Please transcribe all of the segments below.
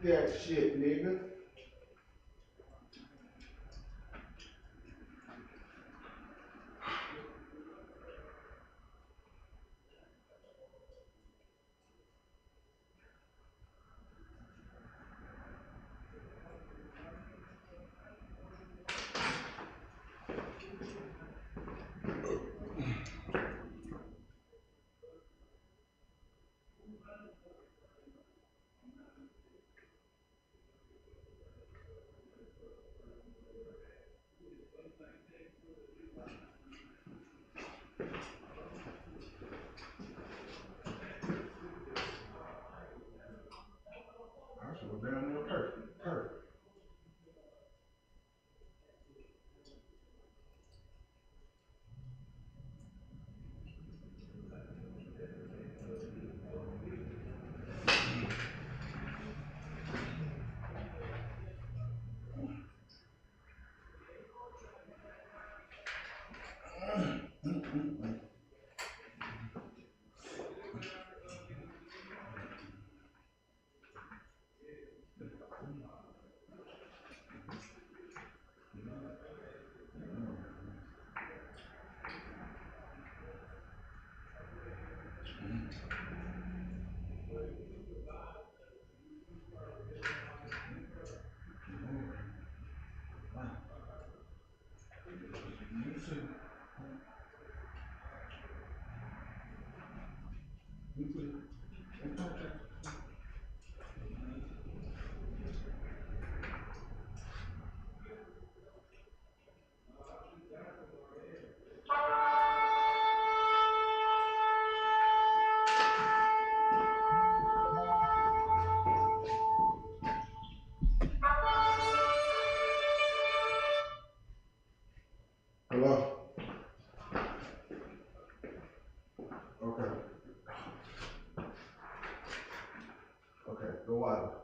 that shit, nigga. Damn near perfect. Perfect. Hello? Okay. Okay, go out.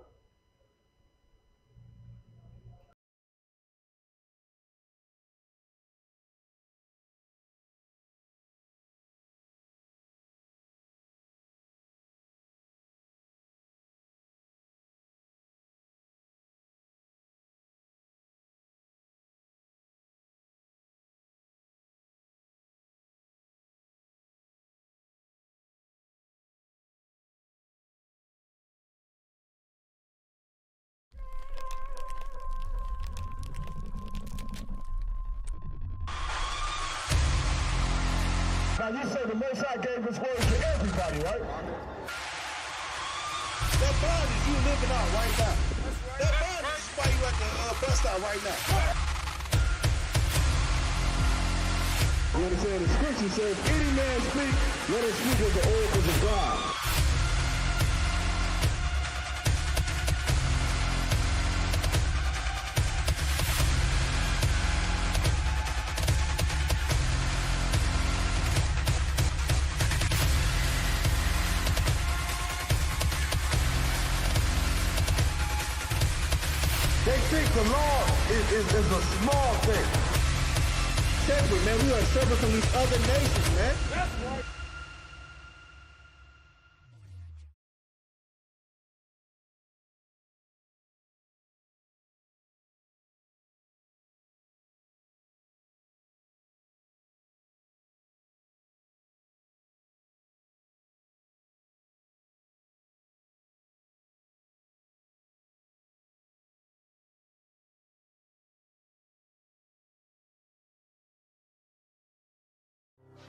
Now you say the Most High gave His word to everybody, right? That bond is you living out right now. That bond is why you at the bus stop right now. You understand? The scripture says, if any man speak, let him speak of the oracles of God. They think the law is a small thing. Separate, man. We are separate from these other nations, man. That's right.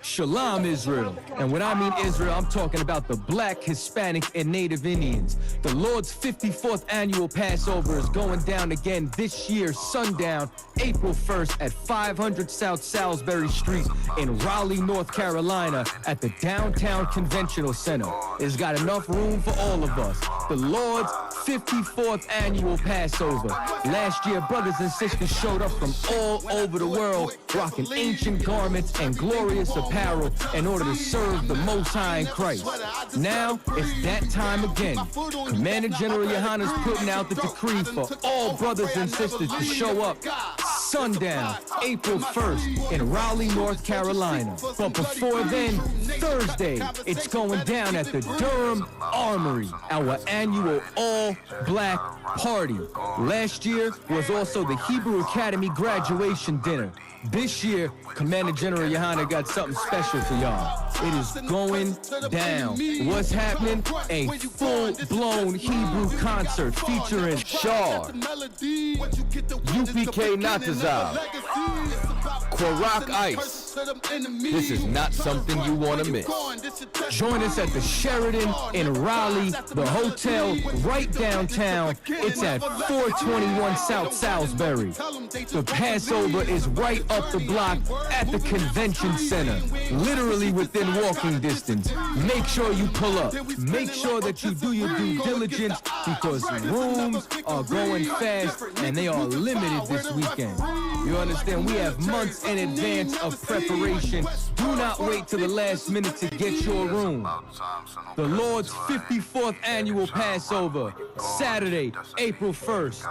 Shalom, Israel. And when I mean Israel, I'm talking about the Black, Hispanic, and Native Indians. The Lord's 54th annual Passover is going down again this year, sundown, April 1st at 500 South Salisbury Street in Raleigh, North Carolina at the Downtown Conventional Center. It's got enough room for all of us. The Lord's 54th annual Passover. Last year, brothers and sisters showed up from all over the world, rocking ancient garments and glorious apparel in order to serve the Most High in Christ. Now, it's that time again. Commander General Yohana's putting out the decree for all brothers and sisters to show up sundown, April 1st in Raleigh, North Carolina. But before then, Thursday, it's going down at the Durham Armory, our annual all-black party. Last year was also the Hebrew Academy graduation dinner. This year, Commander General Yohana got something special for y'all. It is going down. What's happening? A full-blown Hebrew concert featuring Shaw, UPK Natazal, Kwarak Ice. This is not something you want to miss. Join us at the Sheridan in Raleigh, the hotel right downtown. It's at 421 South Salisbury. The Passover is right up the block at the convention center, literally within walking distance. Make sure you pull up. Make sure that you do your due diligence because rooms are going fast and they are limited this weekend. You understand? We have months in advance of preparation. Do not wait till the last minute to get your room. The Lord's 54th annual Passover, Saturday, April 1st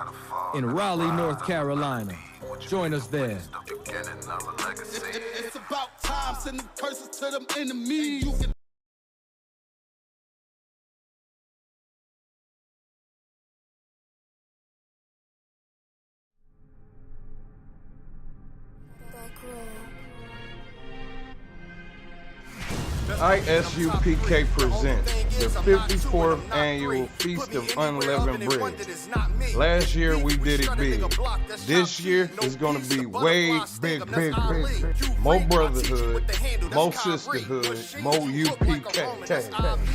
in Raleigh, North Carolina. Join us there. It's about time, sending curses to them enemies. ISUPK presents the 54th annual Feast of Unleavened Bread. Last year we did it big. This year is going to be way big. More brotherhood, more sisterhood, more UPK.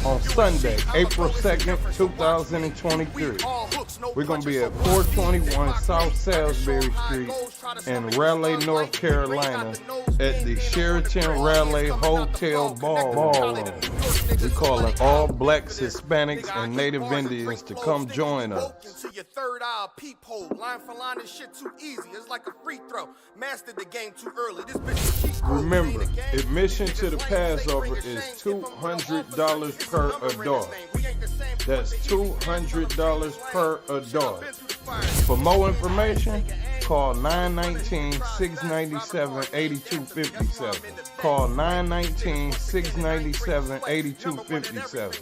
On Sunday, April 2nd, 2023, we're going to be at 421 South Salisbury Street in Raleigh, North Carolina at the Sheraton Raleigh Hotel Ballroom. We calling all blacks, Hispanics, and Native Indians to come join us. Your third eye peephole, line for line, this shit too easy. It's like a free throw. Mastered the game too early. This bitch Remember, admission to the Passover is $200 per adult. That's $200 per adult. For more information, call 919-697-8257. Call 919-697-8257.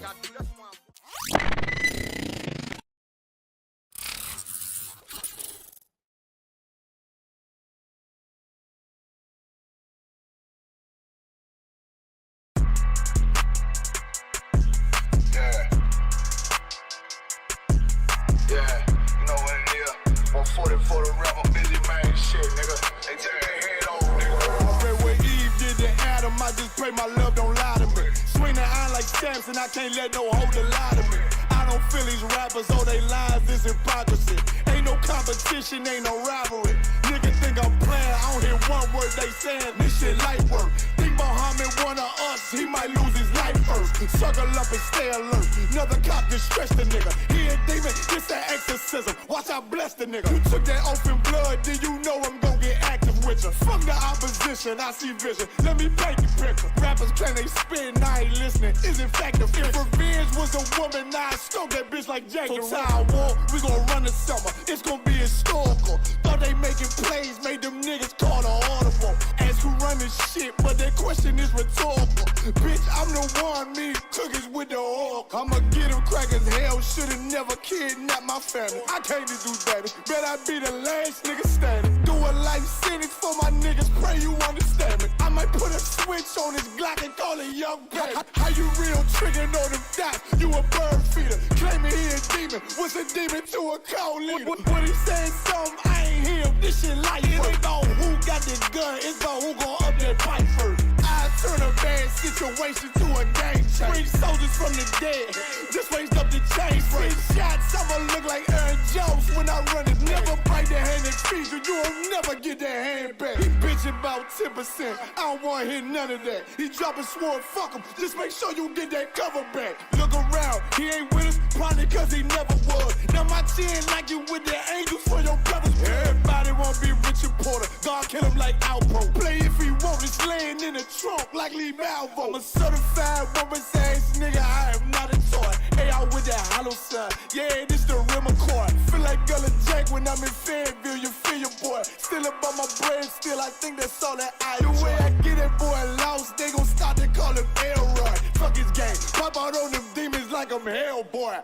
And I can't let no holder lie to me. I don't feel these rappers, all they lies is hypocrisy. Ain't no competition, ain't no rivalry. Niggas think I'm playing, I don't hear one word they saying. This shit light work. Think Muhammad one of us, he might lose his life first. Suckle up and stay alert. Another cop distress the nigga. He a demon, this an exorcism. Watch I bless the nigga. You took that oath in blood, then you know I'm gon' get active with you. From the opposition, I see vision. Let me paint the picture. Rappers claim they spit and I ain't listening. Is in fact the If revenge was a woman, now I stroke that bitch like Jack. So Tower War, we gon' run the summer. It's gon' be historical. Thought they making plays, made them niggas call the audible. Ask who run this shit, but that question is rhetorical. Bitch, I'm the one, me cookies with the oil. I'ma get them crackers, hell should've never kidnapped my family. I can't just do that. Bet I be the last nigga standing. Do a life sentence for my niggas, pray you understand me. I might put a switch on this Glock and call it young baby. How you real triggering on them dots? You a bird feeder, claiming he a demon. What's a demon to a cold leader? What he saying something, I ain't hear him. This shit light. It ain't about who got this gun, it's about who gon' up that pipe first. I turn a bad situation to a game changer. Bring soldiers from the dead, just raised up the chain. Free shots, I'ma look like Aaron Jones when I run it. Never bite the hand and feed you, you won't never get that hand back. He bitchin' about 10%, I don't wanna hear none of that. He dropping sword, fuck him, just make sure you get that cover back. Look around, he ain't with us, probably cause he never was. Now my chin like you with the angels for your brothers. Everybody won't be Richard Porter, God kill him like Alpo. Play if he want, it's laying in the trunk like Lee Malvo. I'm a certified woman's ass nigga, I am not a toy. Hey, out with that hollow side, yeah, this the rim accord. Feel like Gullah Jack when when I'm in Fayetteville, you feel your boy. Still about my brain, still I think that's all that I do. The way I get that boy lost, they gon' start to call him Elroy. Fuck his game, pop out on them demons like I'm Hellboy.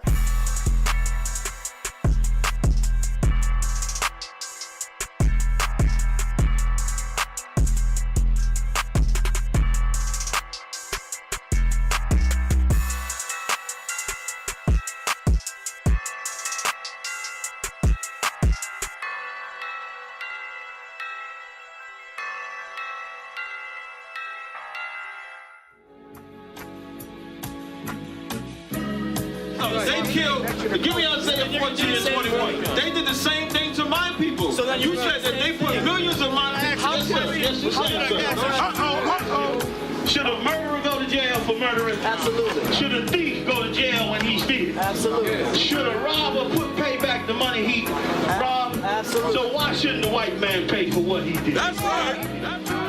They killed, give me Isaiah 14 and 21. They did the same thing to my people. So you said that they put millions of my people. Yes, you said so. Should a murderer go to jail for murdering? Absolutely. Should a thief go to jail when he steals? Absolutely. Should a robber pay back the money he robbed? Absolutely. So why shouldn't the white man pay for what he did? That's right. That's right.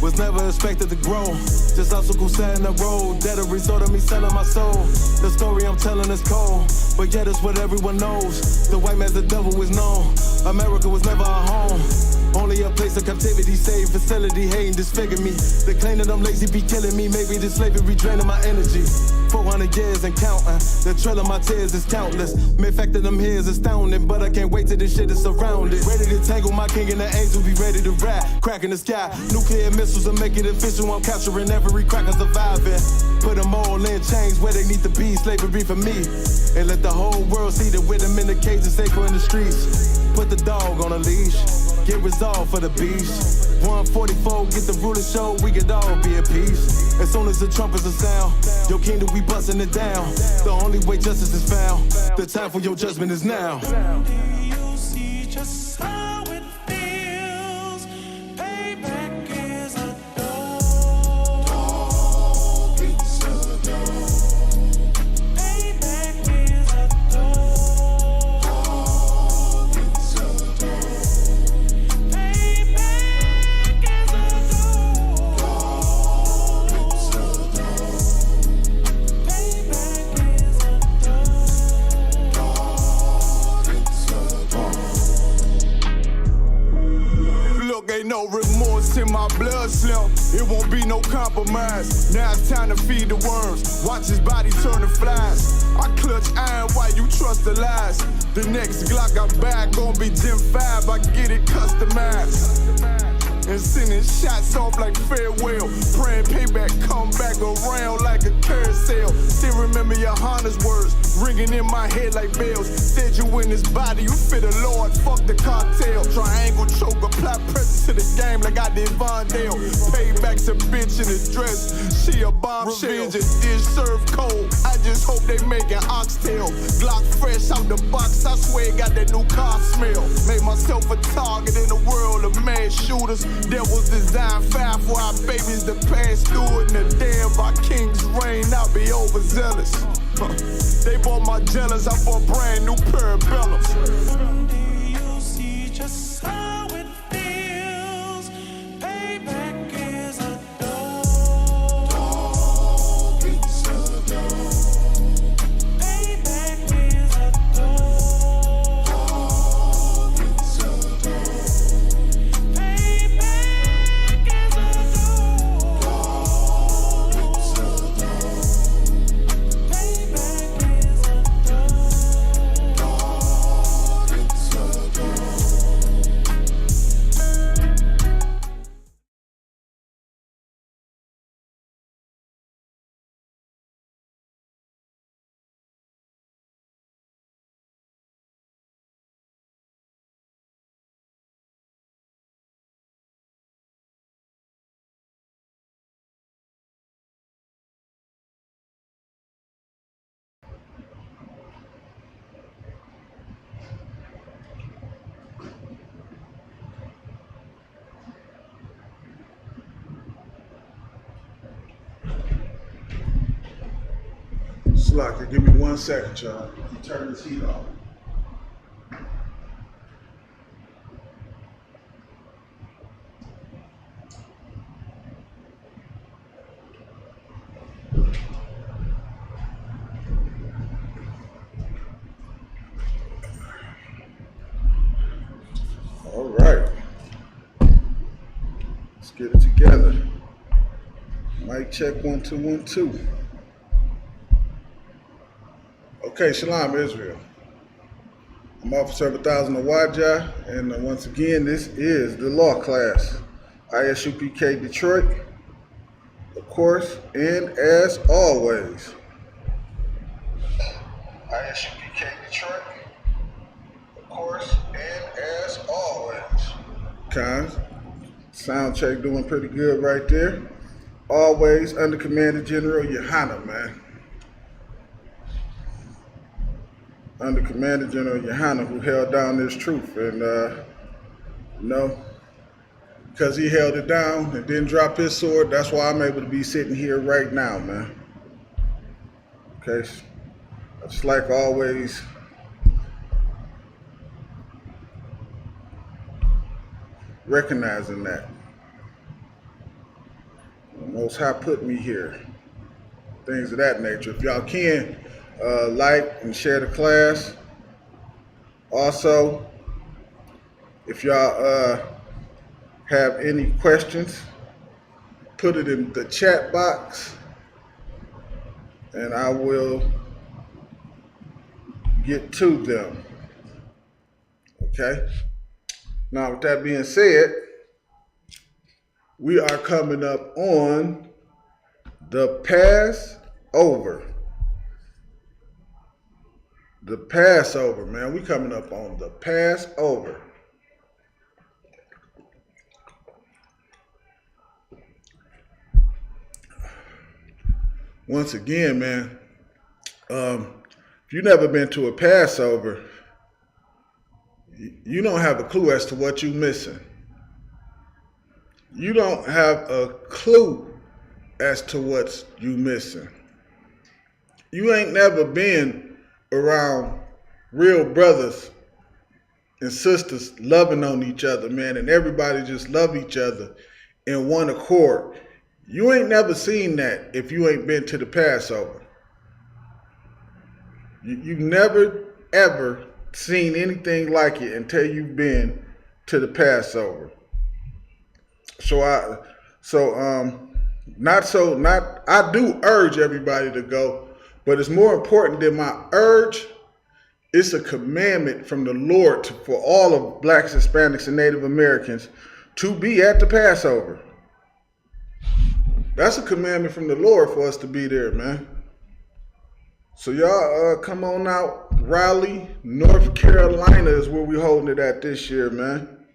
Was never expected to grow. Just obstacle set in the road. That a result of me selling my soul. The story I'm telling is cold, but yet it's what everyone knows. The white man's the devil is known. America was never our home. Only a place of captivity, saved facility, hating, disfigure me. They claim that I'm lazy, be killing me. Maybe this slavery draining my energy. 400 years and counting. The trail of my tears is countless. Main fact that I'm here is astounding, but I can't wait till this shit is surrounded. Ready to tangle my king and the angels, be ready to rap. Crack in the sky, nuclear missiles will make it official. I'm capturing every cracker surviving. Put them all in chains where they need to be. Slavery for me. And let the whole world see that with them in the cage and safer in the streets. Put the dog on a leash. Get resolved for the beast. 144, get the ruler show, we could all be at peace. As soon as the trumpets are sound, your kingdom, we busting it down. The only way justice is found, the time for your judgment is now. Do you see just how it feels? Payback is a dog. It's a dog. Payback is a dog. It's a dog. Ain't no remorse in my blood slim. It won't be no compromise. Now it's time to feed the worms. Watch his body turn to flies. I clutch iron while you trust the lies. The next Glock I buy gon' be Gen 5. I get it customized. And sending shots off like farewell. Praying payback come back around like a carousel. Still remember your Honda's words ringing in my head like bells. Said you in this body, you fit the Lord, fuck the cartel. Triangle choke, apply pressure to the game like I did Vondale. Payback's a bitch in a dress, she a bombshell. Revenge is dish served cold, I just hope they making oxtail. Glock fresh out the box, I swear it got that new car smell. Made myself a target in the world of mad shooters. That was designed fire for our babies to pass through it. And the day of our king's reign, I'll be overzealous. They bought my jealous, I bought brand new parabellums. Do you see just how it feels? Payback is a dog. It's a dog. Payback is a dog. It's a dog. Salaki, give me 1 second, y'all. You turn this heat off. All right. Let's get it together. Mic check 1 2 1 2. Okay, Shalom Israel. I'm Officer of 1,000 of Wajah, and once again, this is the law class, ISUPK Detroit, of course, and as always, ISUPK Detroit, of course, and as always. Cons, sound check doing pretty good right there. Always under Commander General Yohana, man. Under Commander General Yohana, who held down this truth. And, because he held it down and didn't drop his sword, that's why I'm able to be sitting here right now, man. Okay? Just like always, recognizing that. The Most High put me here. Things of that nature. If y'all can, like and share the class. Also, if y'all have any questions, put it in the chat box and I will get to them. Okay? Now, with that being said, we are coming up on the Passover. The Passover, man. We coming up on the Passover. Once again, man, if you've never been to a Passover, you don't have a clue as to what you're missing. You don't have a clue as to what you're missing. You ain't never been around real brothers and sisters loving on each other, man, and everybody just love each other in one accord. You ain't never seen that if you ain't been to the Passover. You've never, ever seen anything like it until you've been to the Passover. I do urge everybody to go, but it's more important than my urge. It's a commandment from the Lord for all of blacks, Hispanics, and Native Americans to be at the Passover. That's a commandment from the Lord for us to be there, man. So y'all come on out. Raleigh, North Carolina is where we holding it at this year, man.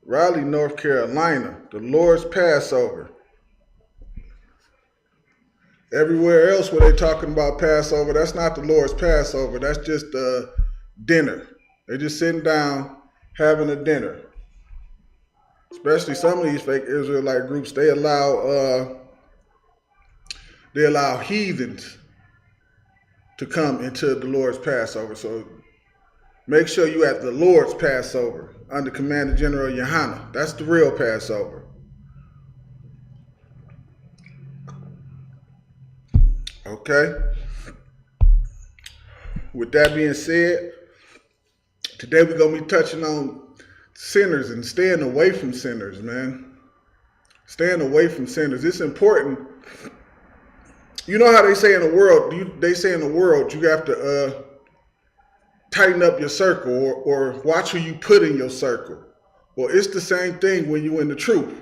Raleigh, North Carolina, the Lord's Passover. Everywhere else where they talking about Passover, that's not the Lord's Passover. That's just dinner. They're just sitting down having a dinner. Especially some of these fake Israelite groups, they allow heathens to come into the Lord's Passover. So make sure you at the Lord's Passover under Commander General Yohana. That's the real Passover. Okay. With that being said, today we're going to be touching on sinners and staying away from sinners, man. Staying away from sinners. It's important. You know how they say in the world, you have to tighten up your circle or watch who you put in your circle. Well, it's the same thing when you're in the truth.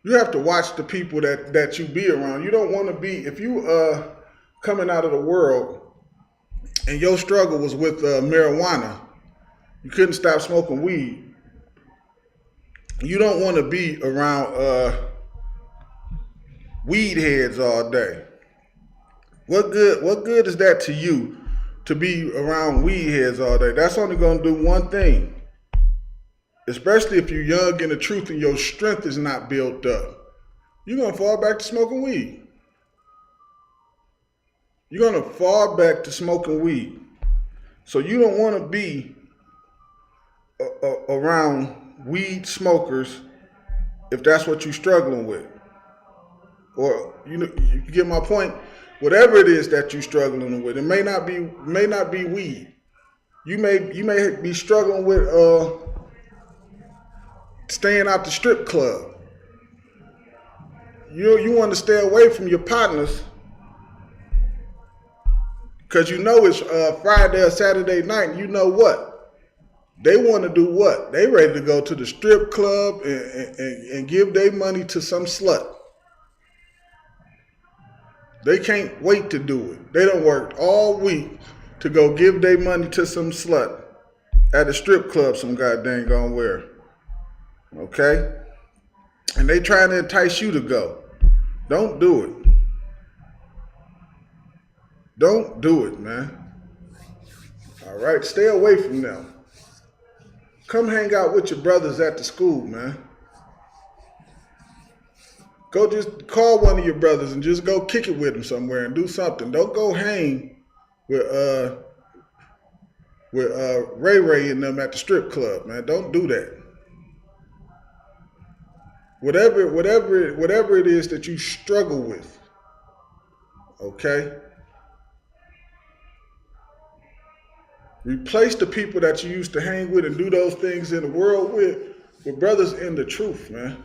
You have to watch the people that you be around. You don't want to be, if you coming out of the world and your struggle was with marijuana, you couldn't stop smoking weed. You don't want to be around weed heads all day. What good is that to you to be around weed heads all day? That's only going to do one thing. Especially if you're young in the truth and your strength is not built up. You're going to fall back to smoking weed. you're going to fall back to smoking weed. So you don't want to be around weed smokers if that's what you're struggling with. Or you get my point. Whatever it is that you're struggling with, it may not be weed. You may be struggling with staying out the strip club. You want to stay away from your partners because you know it's Friday or Saturday night. And you know what? They want to do what? They ready to go to the strip club and give their money to some slut. They can't wait to do it. They done worked all week to go give their money to some slut at a strip club some goddamn gonna wear. Okay? And they trying to entice you to go. Don't do it. Don't do it, man. All right? Stay away from them. Come hang out with your brothers at the school, man. Go just call one of your brothers and just go kick it with them somewhere and do something. Don't go hang with Ray Ray and them at the strip club, man. Don't do that. Whatever it is that you struggle with, okay? Replace the people that you used to hang with and do those things in the world with brothers in the truth, man.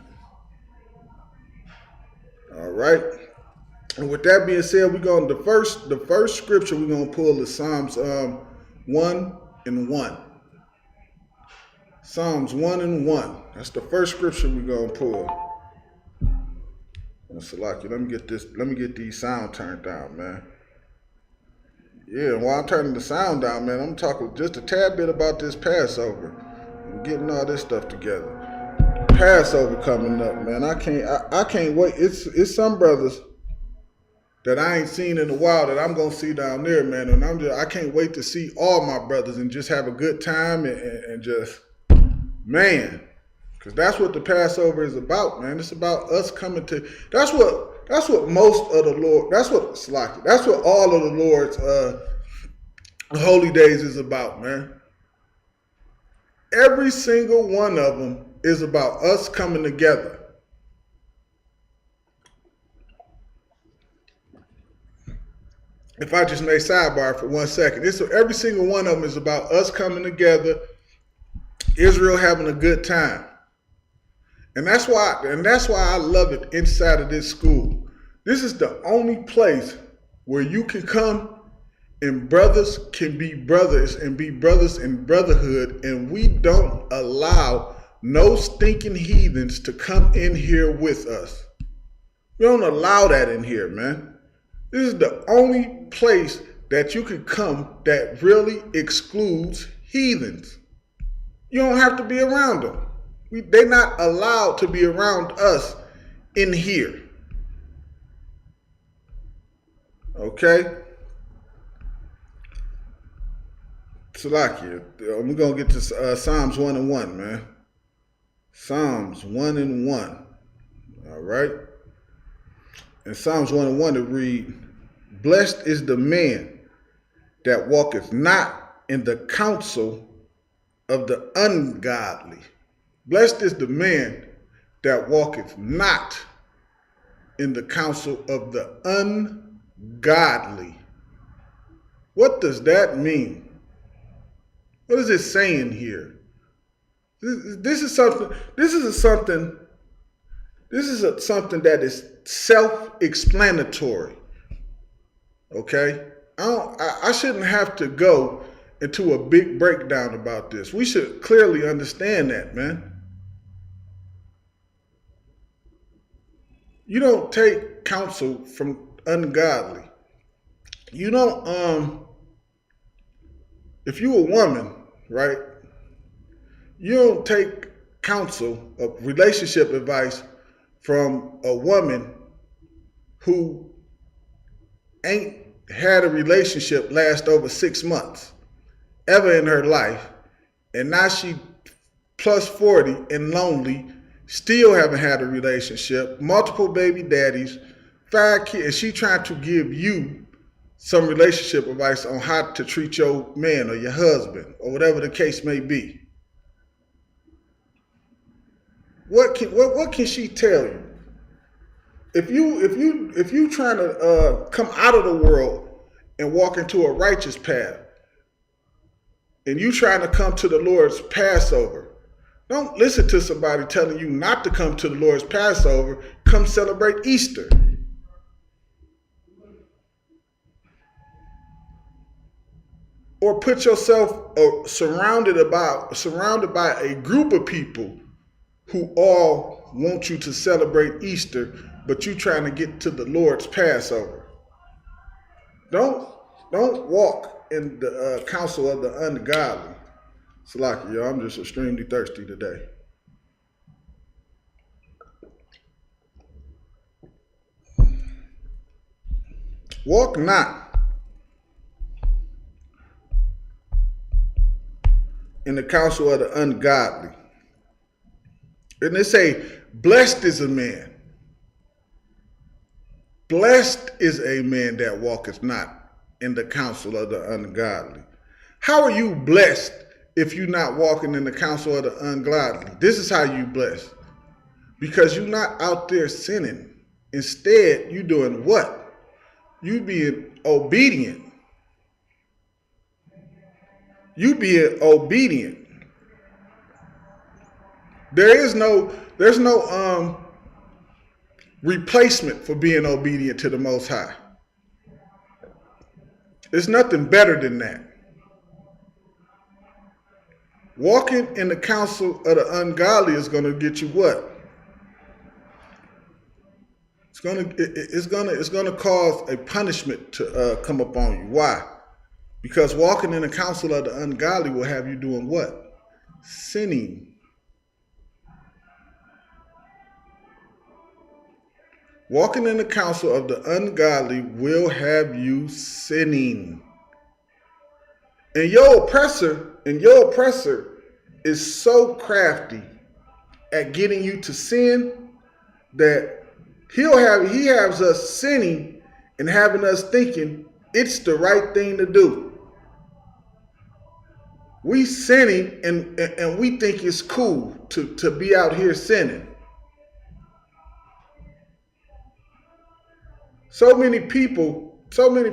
All right. And with that being said, we're going the first scripture we're going to pull is Psalms 1:1. Psalms 1:1. That's the first scripture we're going to pull. Salaki, let me get these sound turned down, man. Yeah, and while I'm turning the sound down, man, I'm talking just a tad bit about this Passover and getting all this stuff together. Passover coming up, man. I can't wait. It's some brothers that I ain't seen in a while that I'm gonna see down there, man. And I can't wait to see all my brothers and just have a good time and just, man, because that's what the Passover is about, man. It's about us coming to. That's what most of the Lord. That's what all of the Lord's holy days is about, man. Every single one of them is about us coming together. If I just may sidebar for 1 second, every single one of them is about us coming together, Israel having a good time. And that's why I love it inside of this school. This is the only place where you can come and brothers can be brothers and be brothers in brotherhood, and we don't allow no stinking heathens to come in here with us. We don't allow that in here, man. This is the only place that you can come that really excludes heathens. You don't have to be around them. They're not allowed to be around us in here. Okay? Salakia, we're going to get to Psalms 1:1, man. Psalms 1:1. All right? In Psalms 1:1 it reads, "Blessed is the man that walketh not in the counsel of the ungodly." Blessed is the man that walketh not in the counsel of the ungodly. What does that mean? What is it saying here? This is something that is self-explanatory. Okay? I shouldn't have to go into a big breakdown about this. We should clearly understand that, man. You don't take counsel from ungodly. You don't, if you a woman, right, you don't take counsel of relationship advice from a woman who ain't had a relationship last over 6 months ever in her life, and now she plus 40 and lonely, still haven't had a relationship, multiple baby daddies, 5 kids, and she trying to give you some relationship advice on how to treat your man or your husband or whatever the case may be. What can she tell you? If you trying to come out of the world and walk into a righteous path, and you trying to come to the Lord's Passover, don't listen to somebody telling you not to come to the Lord's Passover. Come celebrate Easter. Or put yourself surrounded by a group of people who all want you to celebrate Easter, but you trying to get to the Lord's Passover. Don't walk in the counsel of the ungodly. It's like, I'm just extremely thirsty today. Walk not in the counsel of the ungodly. And they say, blessed is a man. Blessed is a man that walketh not in the counsel of the ungodly. How are you blessed if you're not walking in the counsel of the ungodly? This is how you blessed. Because you're not out there sinning. Instead, you doing what? You being obedient. You being obedient. There's no replacement for being obedient to the Most High. There's nothing better than that. Walking in the counsel of the ungodly is going to get you what? It's going to cause a punishment to come upon you. Why? Because walking in the counsel of the ungodly will have you doing what? Sinning. Walking in the counsel of the ungodly will have you sinning. And your oppressor is so crafty at getting you to sin that he has us sinning and having us thinking it's the right thing to do. We sinning and we think it's cool to be out here sinning. So many people when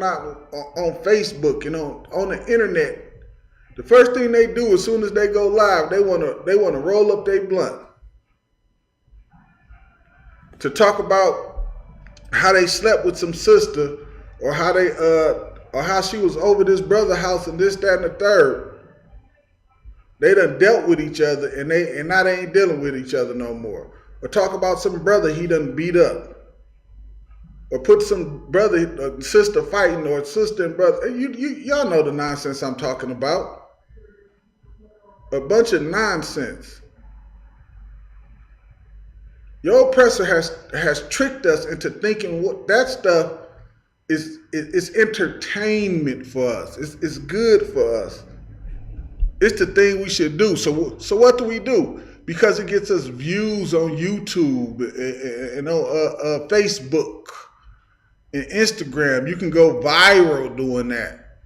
on Facebook and on the internet, the first thing they do as soon as they go live, they wanna roll up their blunt to talk about how they slept with some sister, or how she was over this brother's house and this, that, and the third. They done dealt with each other and now they ain't dealing with each other no more. Or talk about some brother he done beat up. Or put some brother, sister fighting, or sister and brother. Y'all know the nonsense I'm talking about. A bunch of nonsense. Your oppressor has tricked us into thinking what that stuff is entertainment for us. It's good for us. It's the thing we should do. So what do? Because it gets us views on YouTube and on Facebook. And Instagram, you can go viral doing that.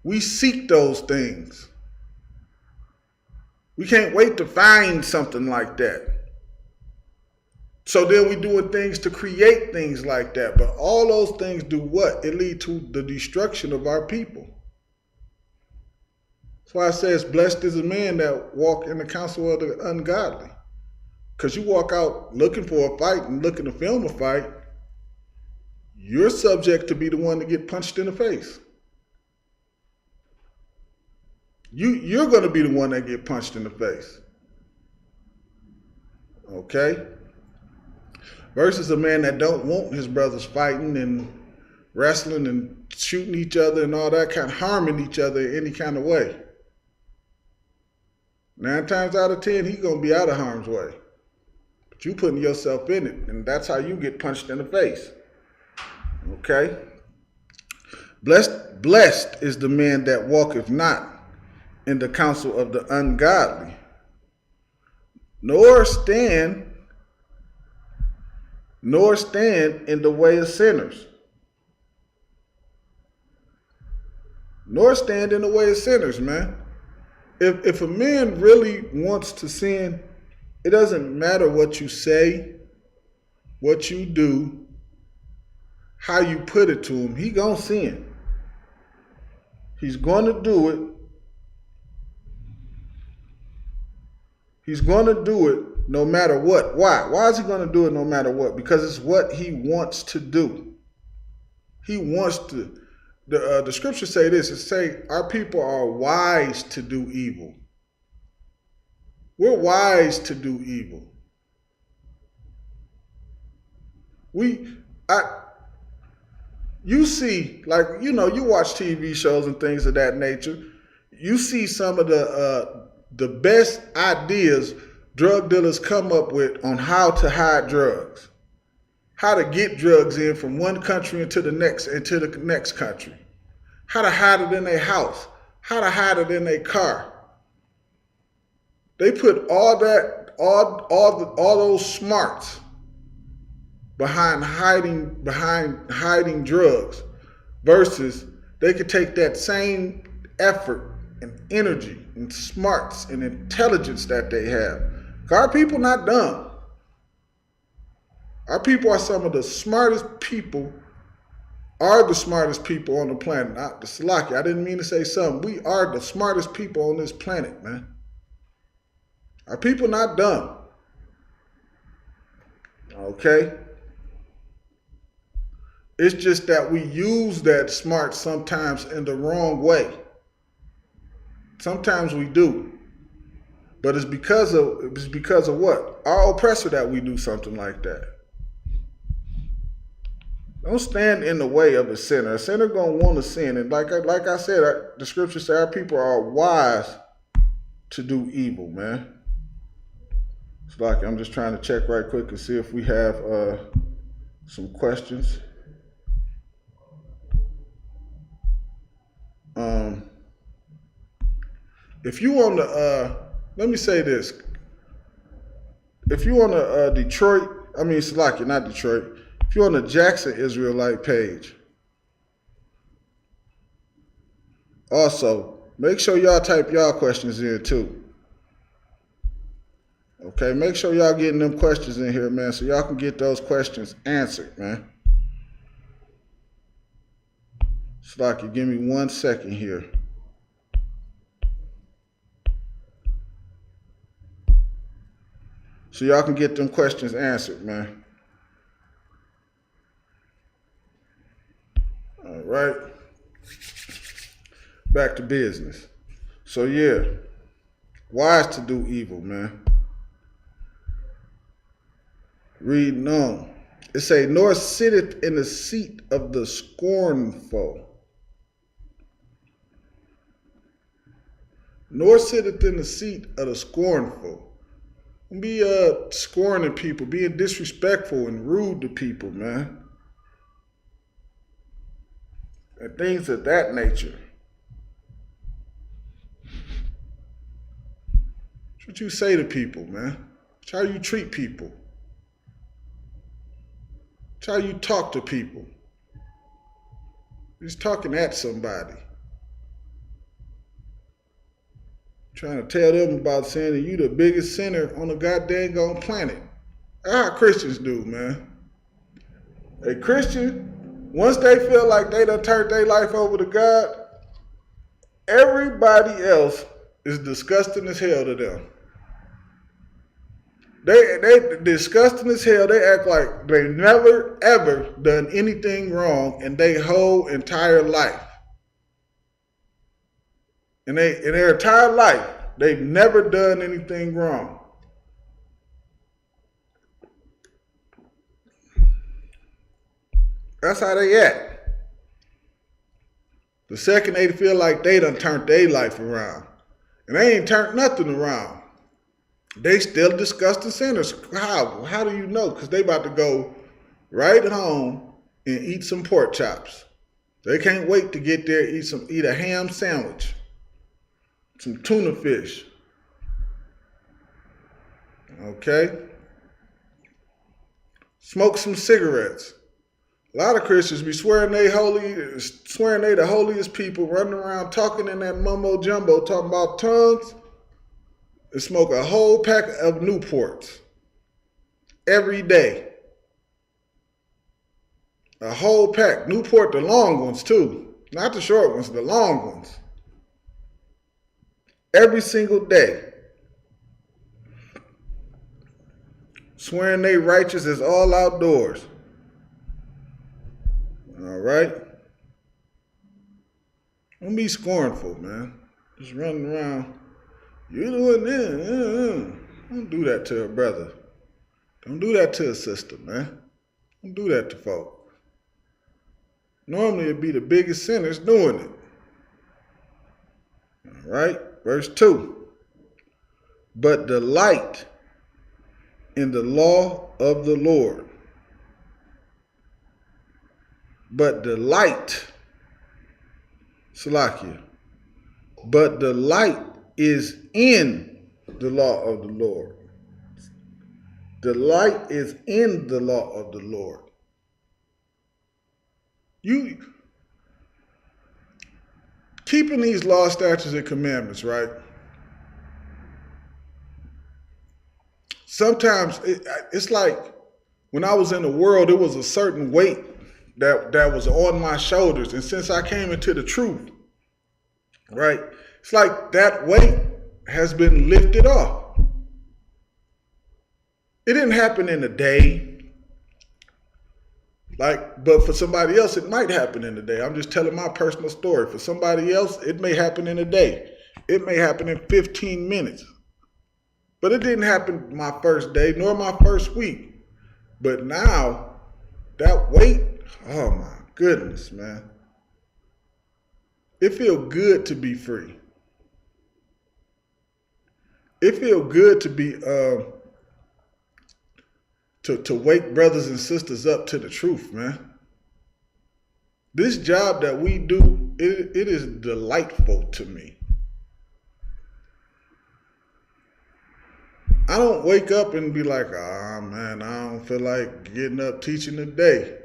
We seek those things. We can't wait to find something like that. So then we doing things to create things like that. But all those things do what? It lead to the destruction of our people. That's why it says, blessed is a man that walk in the counsel of the ungodly. Because you walk out looking for a fight and looking to film a fight, you're subject to be the one to get punched in the face. You're going to be the one that get punched in the face. Okay? Versus a man that don't want his brothers fighting and wrestling and shooting each other and all that kind of harming each other in any kind of way. 9 times out of 10, he's going to be out of harm's way. But you putting yourself in it, and that's how you get punched in the face. Okay? Blessed is the man that walketh not in the counsel of the ungodly, nor stand in the way of sinners. nor stand in the way of sinners, man. If a man really wants to sin, it doesn't matter what you say, what you do, how you put it to him. He gonna sin. He's going to do it. He's going to do it no matter what. Why? Why is he going to do it no matter what? Because it's what he wants to do. He wants to. The scriptures say this. It say our people are wise to do evil. We're wise to do evil. You see, like, you know, you watch TV shows and things of that nature. You see some of the best ideas drug dealers come up with on how to hide drugs, how to get drugs in from one country into the next country, how to hide it in their house, how to hide it in their car. They put all those smarts behind hiding drugs, versus they could take that same effort and energy and smarts and intelligence that they have. Our people not dumb. Our people are some of the smartest people, are the smartest people on the planet. Not the Salaki. I didn't mean to say some. We are the smartest people on this planet, man. Our people not dumb. Okay? It's just that we use that smart sometimes in the wrong way. Sometimes we do. But it's because of what? Our oppressor that we do something like that. Don't stand in the way of a sinner. A sinner gonna want to sin. And like I said, the scriptures say our people are wise to do evil, man. It's like I'm just trying to check right quick and see if we have some questions. If you on the let me say this. If you on the Salaki, not Detroit. If you're on the Jackson Israelite page, also make sure y'all type y'all questions in too. Okay, make sure y'all getting them questions in here, man, so y'all can get those questions answered, man. Salaki, give me 1 second here. So y'all can get them questions answered, man. All right. Back to business. So yeah, wise to do evil, man. Reading on. It say, nor sitteth in the seat of the scornful. Nor sitteth in the seat of the scornful. Don't be scorning people, being disrespectful and rude to people, man. And things of that nature. That's what you say to people, man. That's how you treat people. That's how you talk to people. You're just talking at somebody. Trying to tell them about saying that you the biggest sinner on the goddamn planet. That's how Christians do, man. A Christian, once they feel like they done turned their life over to God, everybody else is disgusting as hell to them. They disgusting as hell. They act like they never ever done anything wrong in their whole entire life. In their entire life, they've never done anything wrong. That's how they act. The second they feel like they done turned their life around. And they ain't turned nothing around. They still disgusting sinners. How? How do you know? Because they about to go right home and eat some pork chops. They can't wait to get there, eat a ham sandwich, some tuna fish. Okay? Smoke some cigarettes. A lot of Christians be swearing they the holiest people, running around talking in that mumbo jumbo, talking about tongues, and smoke a whole pack of Newports every day. A whole pack. Newport, the long ones too. Not the short ones, the long ones. Every single day. Swearing they righteous as all outdoors. All right? Don't be scornful, man. Just running around. You doing this. Don't do that to a brother. Don't do that to a sister, man. Don't do that to folk. Normally it'd be the biggest sinners doing it. All right? Verse 2. But delight in the law of the Lord. But delight, Salakia, but delight is in the law of the Lord. Delight is in the law of the Lord. You keeping these law, statutes, and commandments, right? Sometimes it's like when I was in the world, there was a certain weight that was on my shoulders. And since I came into the truth, right, it's like that weight has been lifted off. It didn't happen in a day. But for somebody else, it might happen in a day. I'm just telling my personal story. For somebody else, it may happen in a day. It may happen in 15 minutes. But it didn't happen my first day, nor my first week. But now, that weight, oh my goodness, man. It feels good to be free. It feels good to be, to wake brothers and sisters up to the truth, man. This job that we do, it is delightful to me. I don't wake up and be like, man, I don't feel like getting up teaching today.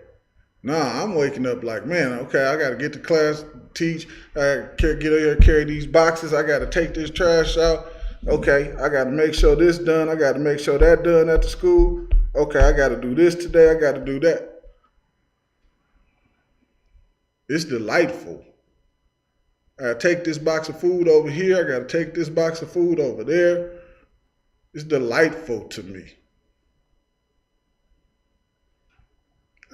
Nah, I'm waking up like, man, okay, I got to get to class, teach. I got to get here, carry these boxes. I got to take this trash out. Okay, I got to make sure this done. I got to make sure that done at the school. Okay, I got to do this today. I got to do that. It's delightful. I got to take this box of food over here. I got to take this box of food over there. It's delightful to me.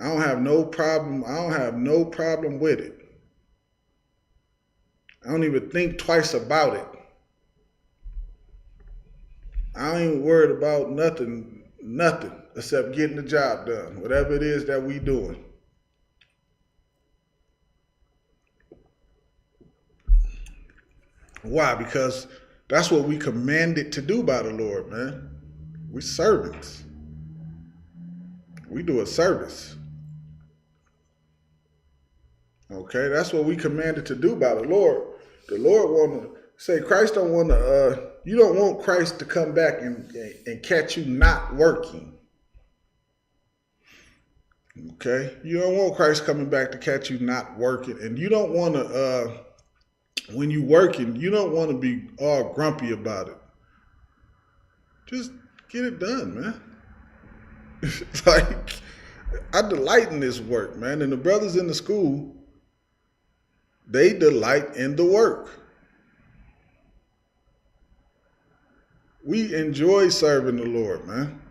I don't have no problem. I don't have no problem with it. I don't even think twice about it. I ain't worried about nothing except getting the job done, whatever it is that we doing. Why? Because that's what we commanded to do by the Lord, man. We servants. We do a service. Okay, that's what we commanded to do by the Lord. The Lord want to say, Christ don't want to, you don't want Christ to come back and catch you not working. Okay, you don't want Christ coming back to catch you not working. And you don't want to, when you working, you don't want to be all grumpy about it. Just get it done, man. Like, I delight in this work, man. And the brothers in the school, they delight in the work. We enjoy serving the Lord, man.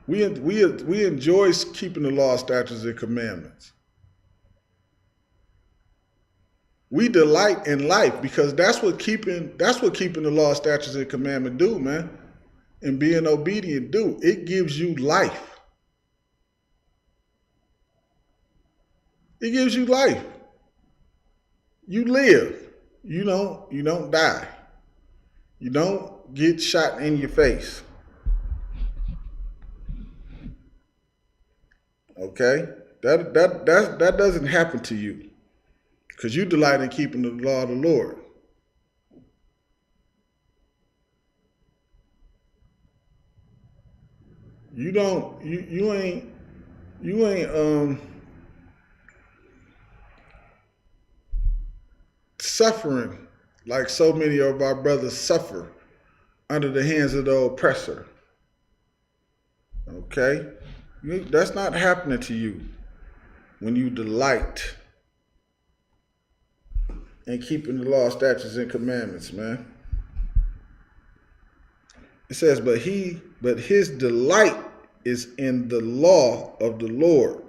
We enjoy keeping the law, statutes, and commandments. We delight in life because that's what keeping the law, statutes, and commandment do, man. And being obedient do. It gives you life. It gives you life. You live. You don't die. You don't get shot in your face. Okay? That doesn't happen to you. Because you delight in keeping the law of the Lord. You ain't suffering like so many of our brothers suffer under the hands of the oppressor. Okay? That's not happening to you when you delight in keeping the law, statutes, and commandments, man. It says, but his delight is in the law of the Lord.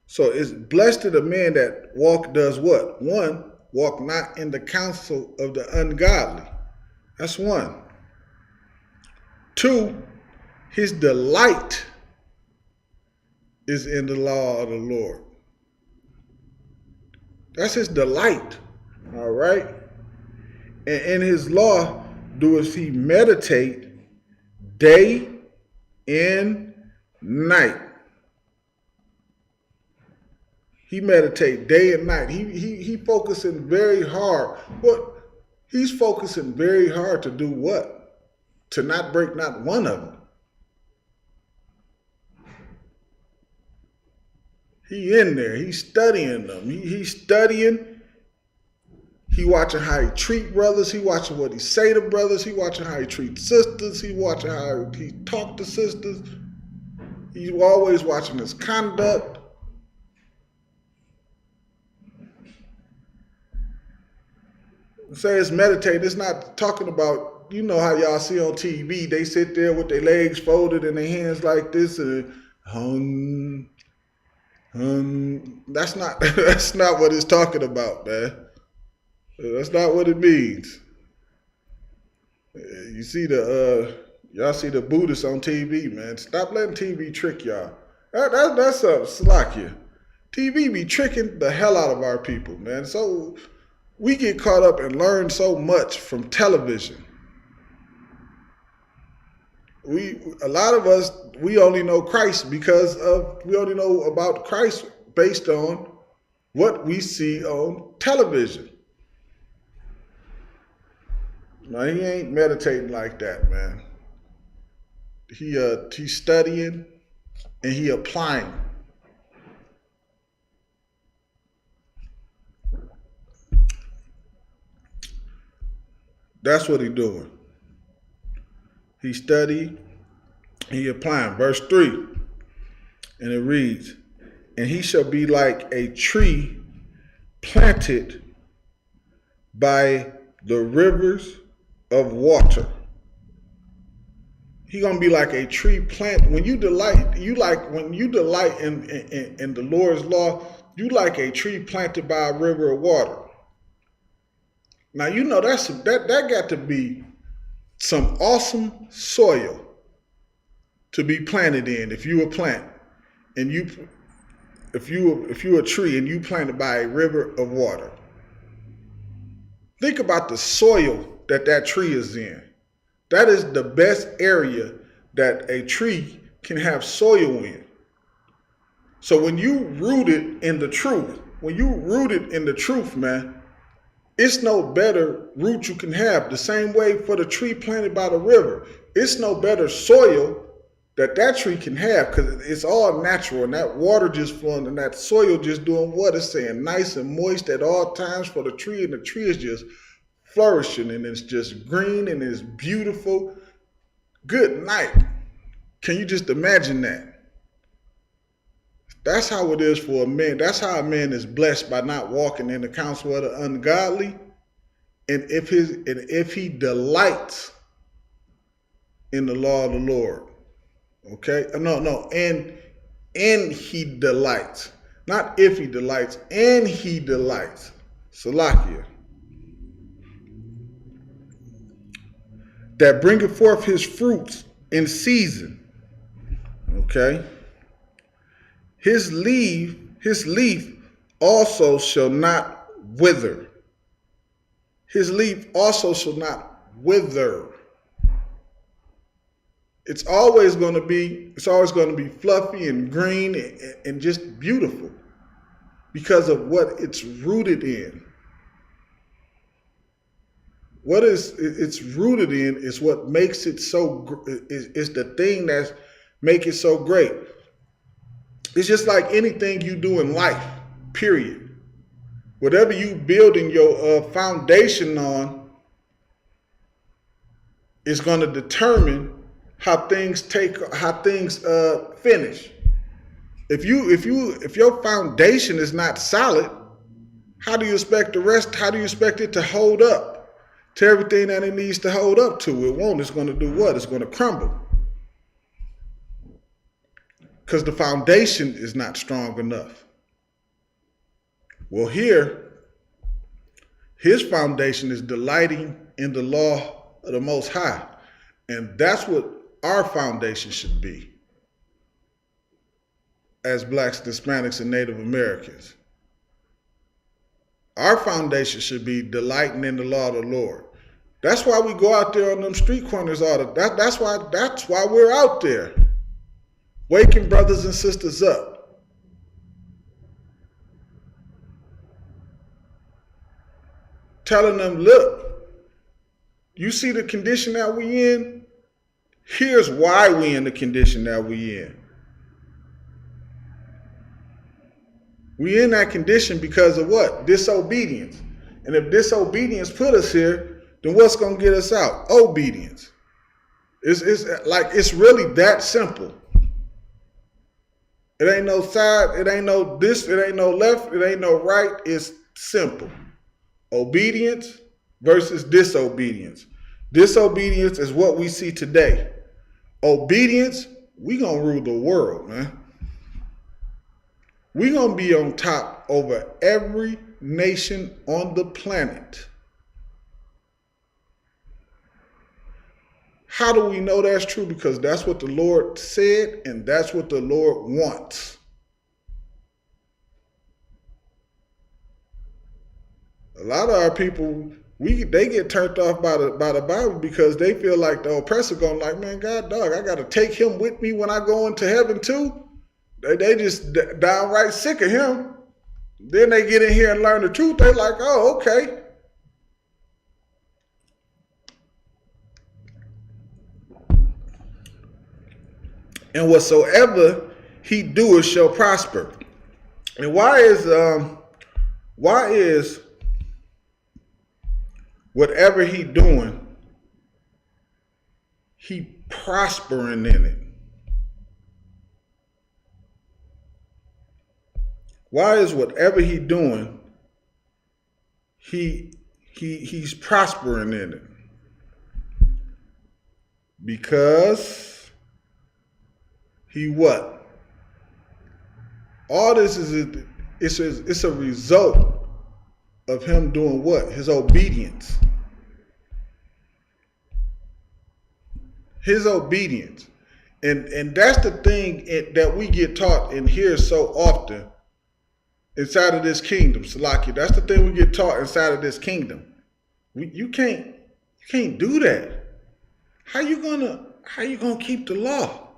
So it's blessed to the man that does what? One, walk not in the counsel of the ungodly. That's one. Two, his delight is in the law of the Lord. That's his delight. All right? And in his law doeth he meditate day and night. He meditate day and night. He focusing very hard. What? He's focusing very hard to do what? To not break not one of them. He in there. He's studying them. He's studying. He watching how he treat brothers. He watching what he say to brothers. He watching how he treat sisters. He watching how he talk to sisters. He's always watching his conduct. Say it's meditate. It's not talking about, you know how y'all see on TV. They sit there with their legs folded and their hands like this and that's not what it's talking about, man. That's not what it means. You see y'all see the Buddhists on TV, man. Stop letting TV trick y'all. That's something slack you. TV be tricking the hell out of our people, man. So we get caught up and learn so much from television. A lot of us, we only know Christ because we only know about Christ based on what we see on television. Now, he ain't meditating like that, man. He's studying and he applying. That's what he's doing. He studied, he applying. Verse 3, and it reads, and he shall be like a tree planted by the rivers of water. He gonna be like a tree plant. When you delight, when you delight in the Lord's law, you like a tree planted by a river of water. Now you know that got to be some awesome soil to be planted in. If you a plant and if you a tree and you planted by a river of water, think about the soil that tree is in. That is the best area that a tree can have soil in. So when you rooted in the truth, man, it's no better root you can have. The same way for the tree planted by the river. It's no better soil that tree can have because it's all natural and that water just flowing and that soil just doing what it's saying, nice and moist at all times for the tree, and the tree is just flourishing and it's just green and it's beautiful. Good night. Can you just imagine that? That's how it is for a man. That's how a man is blessed by not walking in the counsel of the ungodly. And if he delights in the law of the Lord. Okay? No. And he delights. Not if he delights, and he delights. Salakia. That bringeth forth his fruits in season. Okay? His leaf also shall not wither. His leaf also shall not wither. It's always going to be fluffy and green and just beautiful because of what it's rooted in. What it's rooted in is what makes it so, is the thing that make it so great. It's just like anything you do in life, period. whatever you building your foundation on is going to determine how things finish. If your foundation is not solid, how do you expect the rest? How do you expect it to hold up to everything that it needs to hold up to? It won't. It's going to do what? It's going to crumble because the foundation is not strong enough. Well, here, his foundation is delighting in the law of the Most High, and that's what our foundation should be as Blacks, Hispanics, and Native Americans. Our foundation should be delighting in the law of the Lord. That's why we go out there on them street corners all the time. That's why we're out there, waking brothers and sisters up. Telling them, look, you see the condition that we in? Here's why we in the condition that we in. We in that condition because of what? Disobedience. And if disobedience put us here, then what's going to get us out? Obedience. It's really that simple. It ain't no side, it ain't no this, it ain't no left, it ain't no right. It's simple. Obedience versus disobedience. Disobedience is what we see today. Obedience, we gonna rule the world, man. We gonna be on top over every nation on the planet. How do we know that's true? Because that's what the Lord said, and that's what the Lord wants. A lot of our people, they get turned off by the Bible because they feel like the oppressor going like, man, God dog, I got to take him with me when I go into heaven too. They just downright sick of him. Then they get in here and learn the truth. They like, oh, okay. And whatsoever he doeth shall prosper. And why is whatever he doing, he prospering in it? Why is whatever he doing, he's prospering in it? Because he what? All this it's a result of him doing what? His obedience. His obedience. And that's the thing that we get taught and hear so often inside of this kingdom, Salakia. That's the thing we get taught inside of this kingdom. You can't do that. How you gonna keep the law?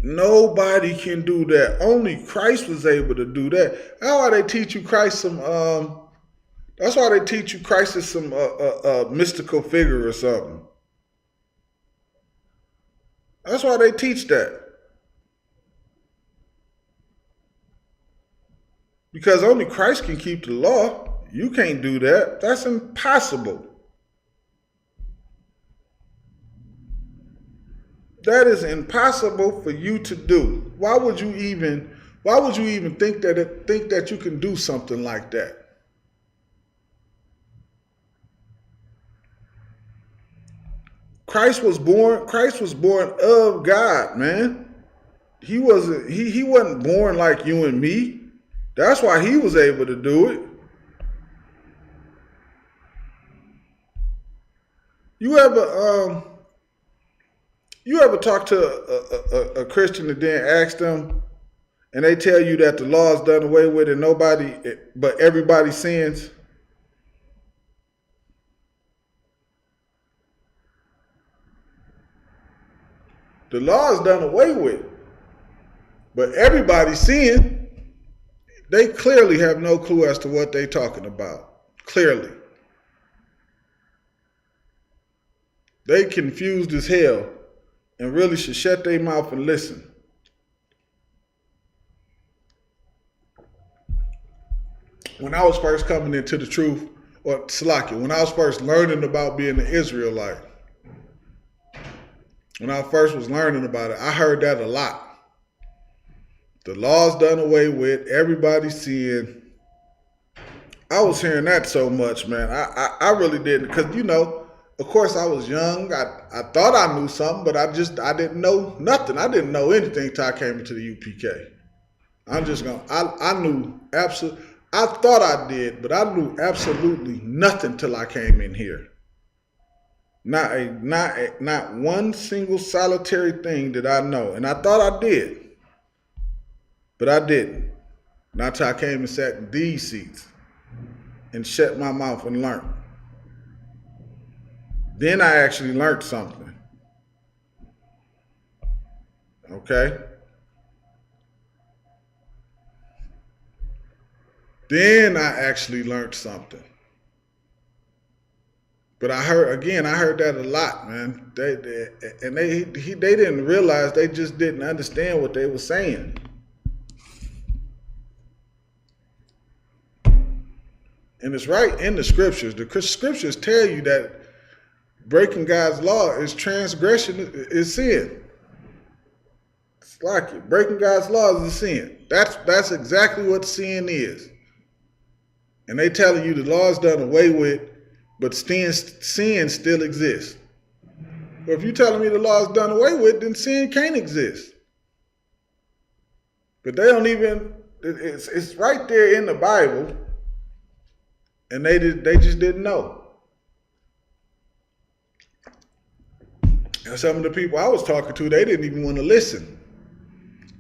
Nobody can do that. Only Christ was able to do that. That's why they teach you Christ that's why they teach you Christ is some mystical figure or something. That's why they teach that. Because only Christ can keep the law. You can't do that. That's impossible. That is impossible for you to do. Why would you even think that you can do something like that? Christ was born of God, man. He wasn't born like you and me. That's why he was able to do it. You ever talk to a Christian and then ask them, and they tell you that the law is done away with and but everybody sins? The law is done away with, but everybody sin. They clearly have no clue as to what they're talking about. Clearly. They confused as hell and really should shut their mouth and listen. when I was first coming into the truth, or Salakia, when I was first learning about being an Israelite, when I first was learning about it, I heard that a lot. The law's done away with, everybody's seeing. I was hearing that so much, man. I really didn't, because, you know, of course I was young. I thought I knew something, but I didn't know nothing. I didn't know anything until I came into the UPK. I knew absolutely, I thought I did, but I knew absolutely nothing till I came in here. Not one single solitary thing did I know. And I thought I did, but I didn't. Not till I came and sat in these seats and shut my mouth and learned. Then I actually learned something. Okay? Then I actually learned something. But I heard that a lot, man. They didn't realize, they just didn't understand what they were saying. And it's right in the scriptures. The scriptures tell you that breaking God's law is transgression, is sin. It's like it. Breaking God's law is a sin. That's exactly what sin is. And they telling you the law's done away with, but sin still exists. But if you're telling me the law's done away with, then sin can't exist. But they don't even, it's right there in the Bible, and they just didn't know. And some of the people I was talking to, they didn't even want to listen.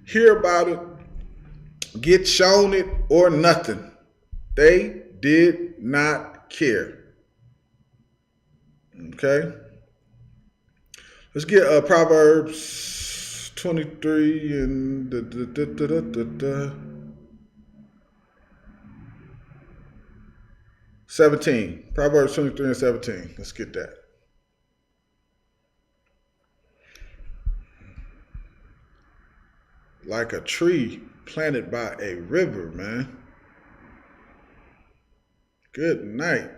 Hear about it, get shown it, or nothing. They did not care. Okay? Let's get Proverbs 23 and 17. Proverbs 23 and 17. Let's get that. Like a tree planted by a river, man. Good night.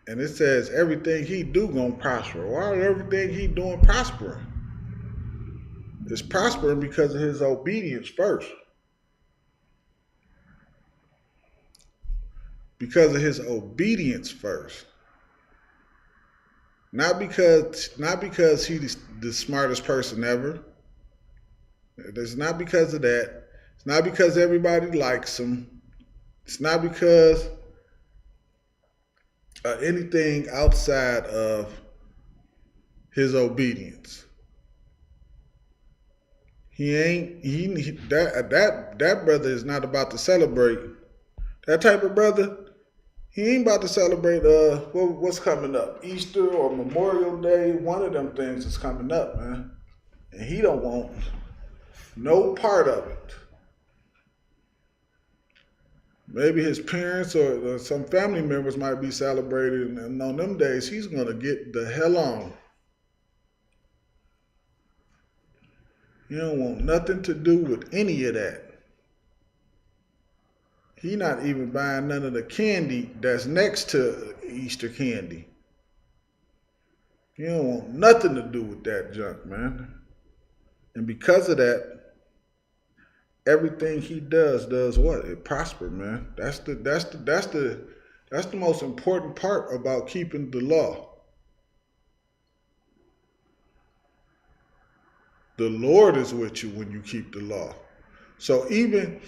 And it says everything he do gonna prosper. Why is everything he doing prospering? It's prospering because of his obedience first. Because of his obedience first. Not because he's the smartest person ever. It's not because of that. It's not because everybody likes him. It's not because anything outside of his obedience. That brother is not about to celebrate. That type of brother, he ain't about to celebrate what's coming up. Easter or Memorial Day, one of them things is coming up, man. And he don't want no part of it. Maybe his parents or some family members might be celebrating, and on them days, he's going to get the hell on. He don't want nothing to do with any of that. He not even buying none of the candy that's next to Easter candy. He don't want nothing to do with that junk, man. And because of that, everything he does what? It prospers, man. That's the most important part about keeping the law. The Lord is with you when you keep the law. So even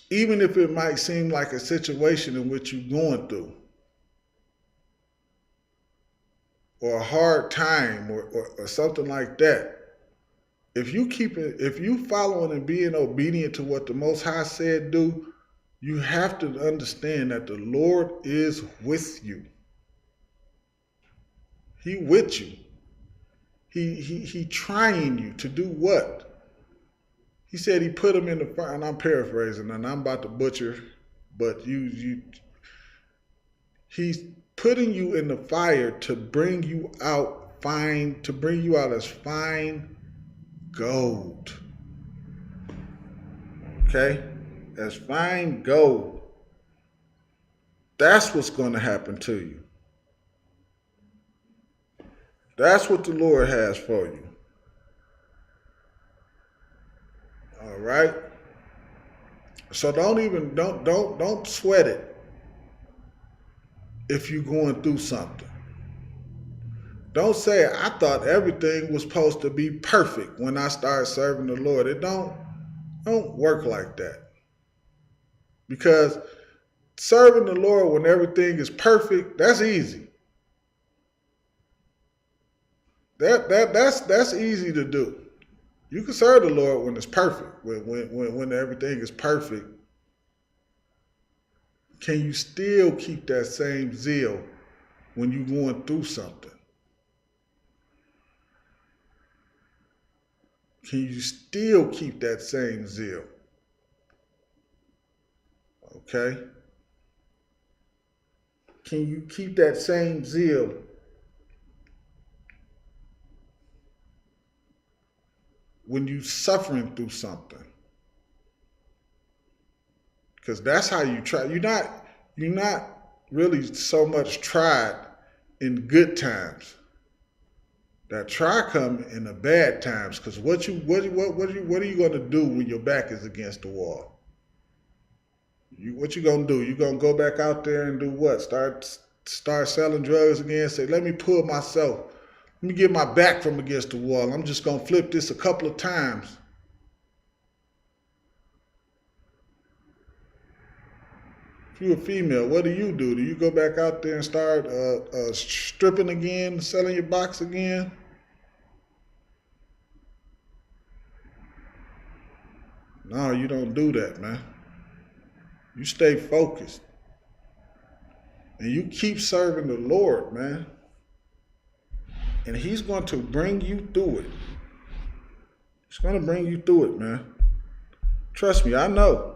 if it might seem like a situation in which you're going through, or a hard time or something like that, if you following and being obedient to what the Most High said do, you have to understand that the Lord is with you. He with you. He trying you to do what? He said he put him in the fire, and I'm paraphrasing, and I'm about to butcher, but he's putting you in the fire to bring you out as fine gold. Okay? As fine gold. That's what's going to happen to you. That's what the Lord has for you. All right? So don't sweat it if you're going through something. Don't say, I thought everything was supposed to be perfect when I started serving the Lord. It don't work like that. Because serving the Lord when everything is perfect, that's easy. That's easy to do. You can serve the Lord when it's perfect, when everything is perfect. Can you still keep that same zeal when you're going through something? Can you still keep that same zeal? Okay? Can you keep that same zeal when you're suffering through something? Because that's how you try. You're not really so much tried in good times. That try come in the bad times. Because what are you going to do when your back is against the wall? What you gonna do? You gonna go back out there and do what? Start selling drugs again? Say, let me pull myself. Let me get my back from against the wall. I'm just gonna flip this a couple of times. If you're a female, what do? Do you go back out there and start stripping again, selling your box again? No, you don't do that, man. You stay focused. And you keep serving the Lord, man. And he's going to bring you through it. He's going to bring you through it, man. Trust me, I know.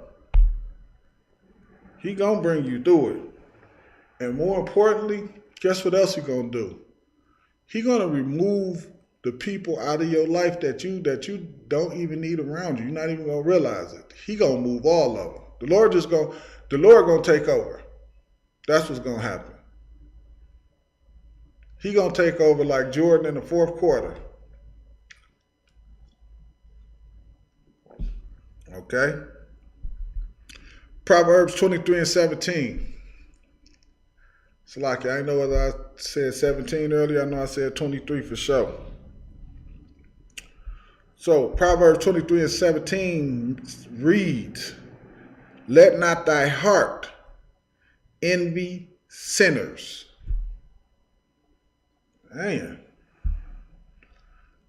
He going to bring you through it. And more importantly, guess what else he going to do? He going to remove the people out of your life that you don't even need around you. You're not even going to realize it. He going to move all of them. The Lord going to take over. That's what's going to happen. He going to take over like Jordan in the fourth quarter. Okay? Proverbs 23:17. So like, I know whether I said 17 earlier. I know I said 23 for sure. So Proverbs 23:17 reads, let not thy heart envy sinners. Man.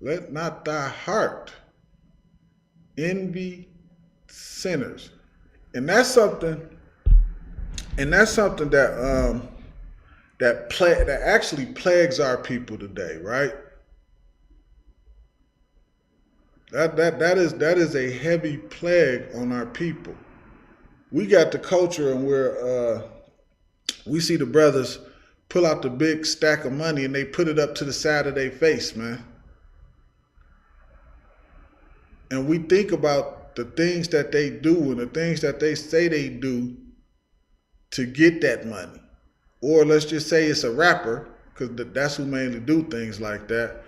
Let not thy heart envy sinners. And that's something that that actually plagues our people today, right? That is a heavy plague on our people. We got the culture, and we see the brothers pull out the big stack of money and they put it up to the side of their face, man. And we think about the things that they do and the things that they say they do to get that money. Or let's just say it's a rapper, because that's who mainly do things like that.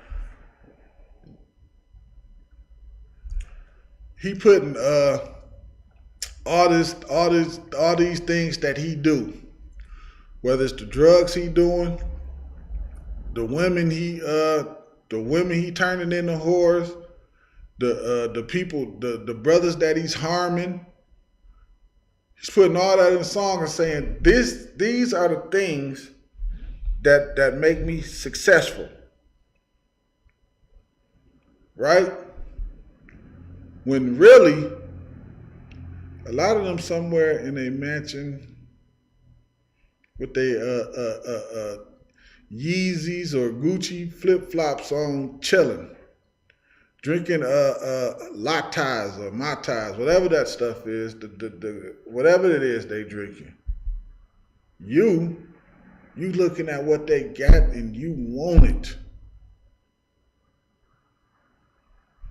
He putting all these things that he do, whether it's the drugs he doing, the women he turning into whores, the people, the brothers that he's harming. He's putting all that in a song and saying, these are the things that make me successful. Right? When really, a lot of them somewhere in a mansion with their Yeezys or Gucci flip-flops on, chilling, drinking lattes or matas, whatever that stuff is, whatever it is they drinking. You looking at what they got and you want it.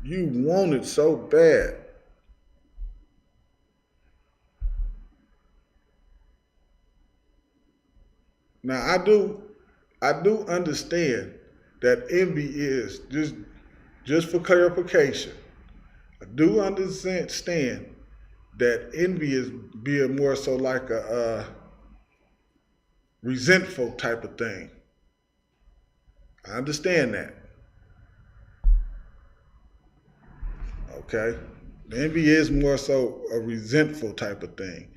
You want it so bad. Now I do understand that envy is just for clarification. I do understand that envy is being more so like a resentful type of thing. I understand that. Okay? Envy is more so a resentful type of thing.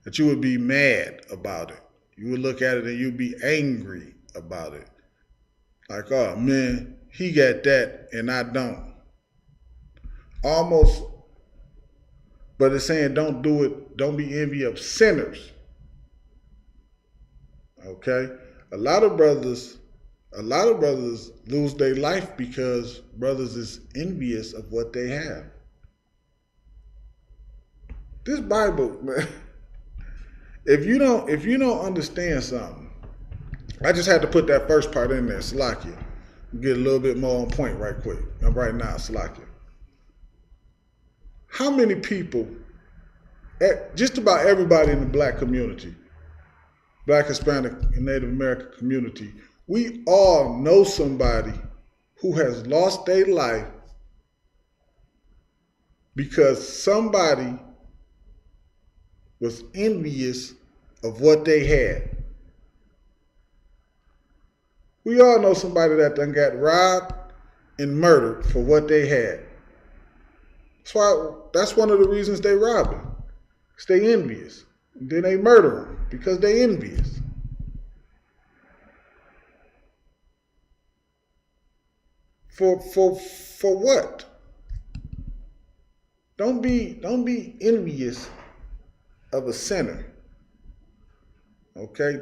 That you would be mad about it. You would look at it and you'd be angry about it. Like, oh man, he got that and I don't. Almost, but it's saying don't do it, don't be envy of sinners. Okay? A lot of brothers lose their life because brothers is envious of what they have. This Bible, man, if you don't understand something, I just had to put that first part in there, Salakia. Get a little bit more on point right quick. Right now, Salakia. How many people, just about everybody in the black community, Black, Hispanic, and Native American community, we all know somebody who has lost their life because somebody was envious of what they had. We all know somebody that done got robbed and murdered for what they had. That's one of the reasons they rob them. Because they envious. And then they murder them because they envious. For what? Don't be envious of a sinner. Okay?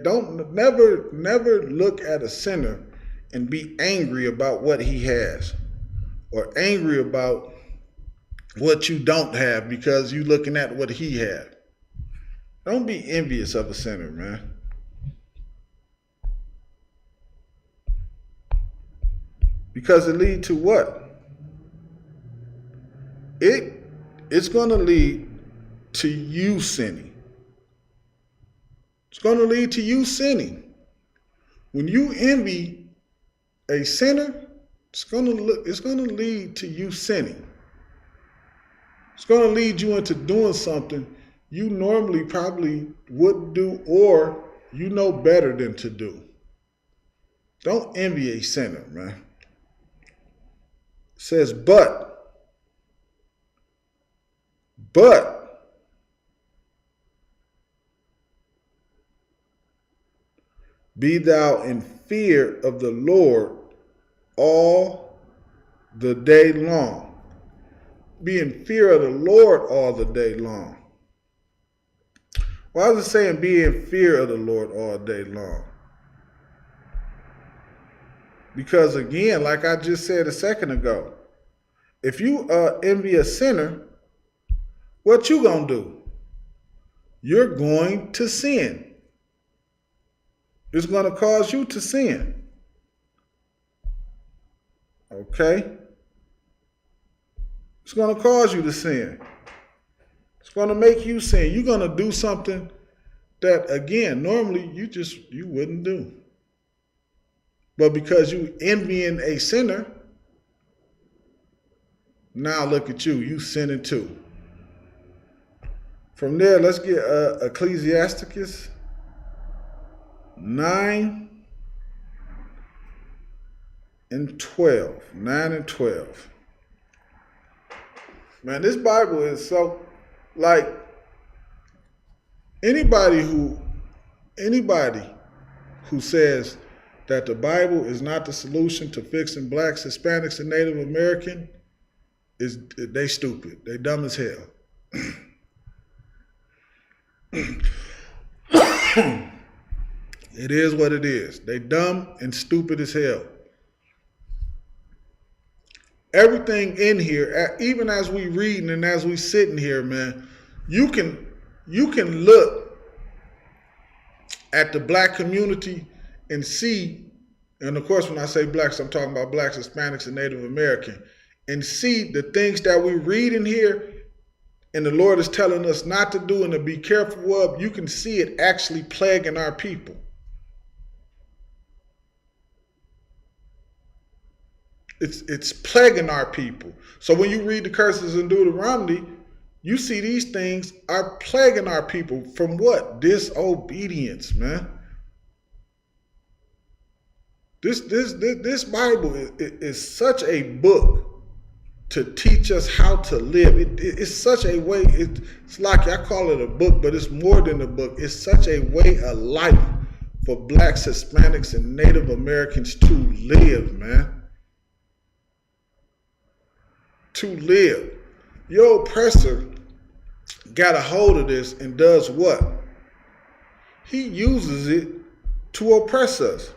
Never look at a sinner and be angry about what he has or angry about what you don't have because you're looking at what he had. Don't be envious of a sinner, man. Because it leads to what? It's going to lead to you sinning. It's going to lead to you sinning. When you envy a sinner, it's going to lead to you sinning. It's going to lead you into doing something you normally probably wouldn't do or you know better than to do. Don't envy a sinner, man. It says, but be thou in fear of the Lord all the day long. Be in fear of the Lord all the day long. Why is it saying be in fear of the Lord all day long? Because again, like I just said a second ago, if you envy a sinner, what you gonna do? You're going to sin. It's going to cause you to sin. Okay? It's going to cause you to sin. It's going to make you sin. You're going to do something that, again, normally you wouldn't do. But because you envying a sinner, now look at you. You sinning too. From there, let's get Ecclesiasticus 9 and 12. 9 and 12. Man, this Bible is so, like, anybody who says that the Bible is not the solution to fixing blacks, Hispanics, and Native American, they stupid. They dumb as hell. It is what it is. They dumb and stupid as hell. Everything in here, even as we reading and as we sitting here, man, you can look at the black community and see, and of course when I say blacks, I'm talking about blacks, Hispanics, and Native American, and see the things that we read in here and the Lord is telling us not to do and to be careful of. You can see it actually plaguing our people. It's plaguing our people. So when you read the curses in Deuteronomy, you see these things are plaguing our people from what? Disobedience, man. This Bible is such a book to teach us how to live. It's such a way. It's like, I call it a book, but it's more than a book. It's such a way of life for blacks, Hispanics, and Native Americans to live, man. To live. Your oppressor got a hold of this and does what? He uses it to oppress us.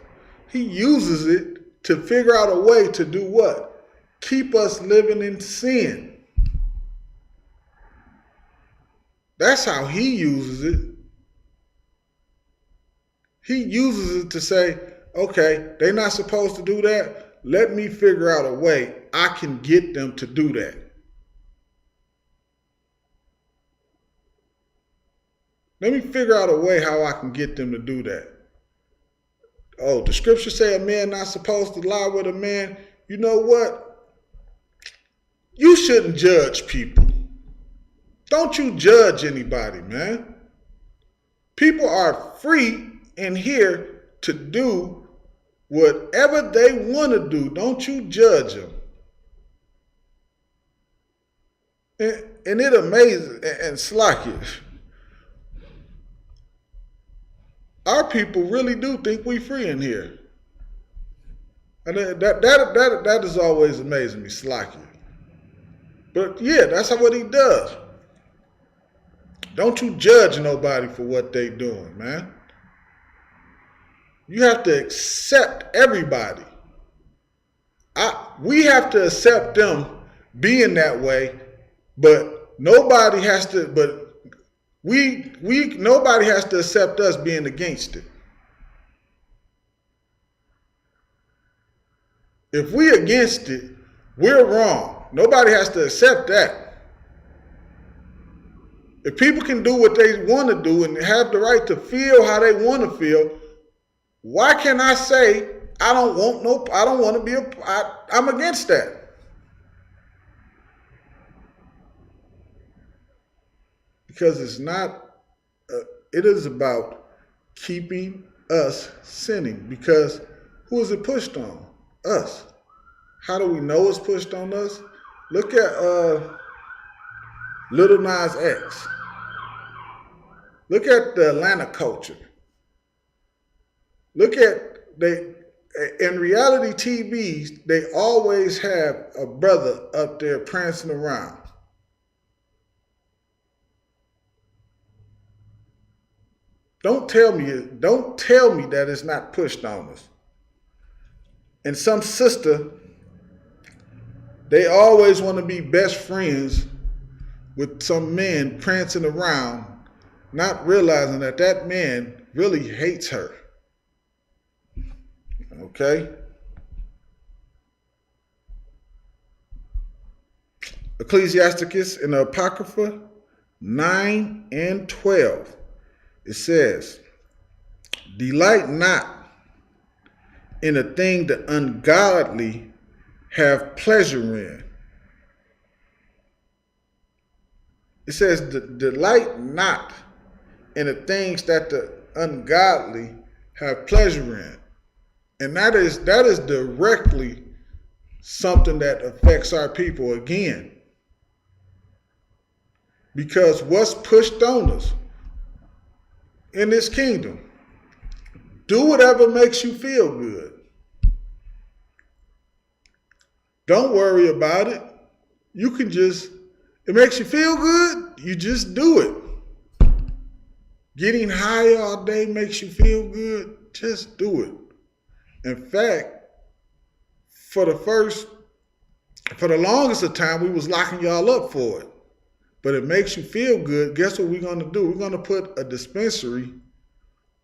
He uses it to figure out a way to do what? Keep us living in sin. That's how he uses it. He uses it to say, okay, they're not supposed to do that. Let me figure out a way I can get them to do that. Let me figure out a way how I can get them to do that. Oh, the scripture say a man not supposed to lie with a man. You know what? You shouldn't judge people. Don't you judge anybody, man. People are free in here to do whatever they want to do. Don't you judge them. And it amazes and slack it. Our people really do think we free in here. And that is always amazing me, slacky. But yeah, that's what he does. Don't you judge nobody for what they doing, man. You have to accept everybody. We have to accept them being that way, but nobody has to, nobody has to accept us being against it. If we against it, we're wrong. Nobody has to accept that. If people can do what they want to do and have the right to feel how they want to feel, why can't I say I'm against that? Because it is about keeping us sinning. Because who is it pushed on? Us. How do we know it's pushed on us? Look at Lil Nas X. Look at the Atlanta culture. Look at, in reality TVs, they always have a brother up there prancing around. Don't tell me that it's not pushed on us. And some sister, they always want to be best friends with some man prancing around, not realizing that that man really hates her. Okay? Ecclesiasticus in the Apocrypha 9 and 12. It says, delight not in a thing the ungodly have pleasure in. It says, delight not in the things that the ungodly have pleasure in. And that is directly something that affects our people again. Because what's pushed on us in this kingdom? Do whatever makes you feel good. Don't worry about it. You can it makes you feel good, you just do it. Getting high all day makes you feel good, just do it. In fact, for the longest of time, we was locking y'all up for it. But it makes you feel good. Guess what we're going to do? We're going to put a dispensary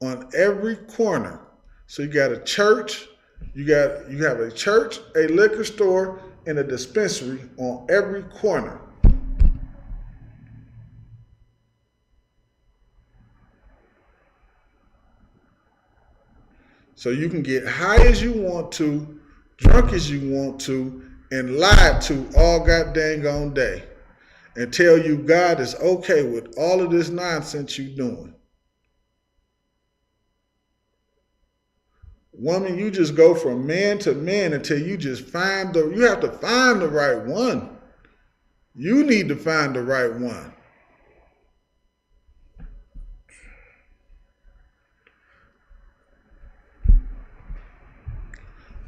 on every corner. So you got a church, you have a church, a liquor store, and a dispensary on every corner. So you can get high as you want to drunk as you want to, and lied to all goddamn on day, and tell you God is okay with all of this nonsense you doing. Woman, you just go from man to man until you just you have to find the right one. You need to find the right one.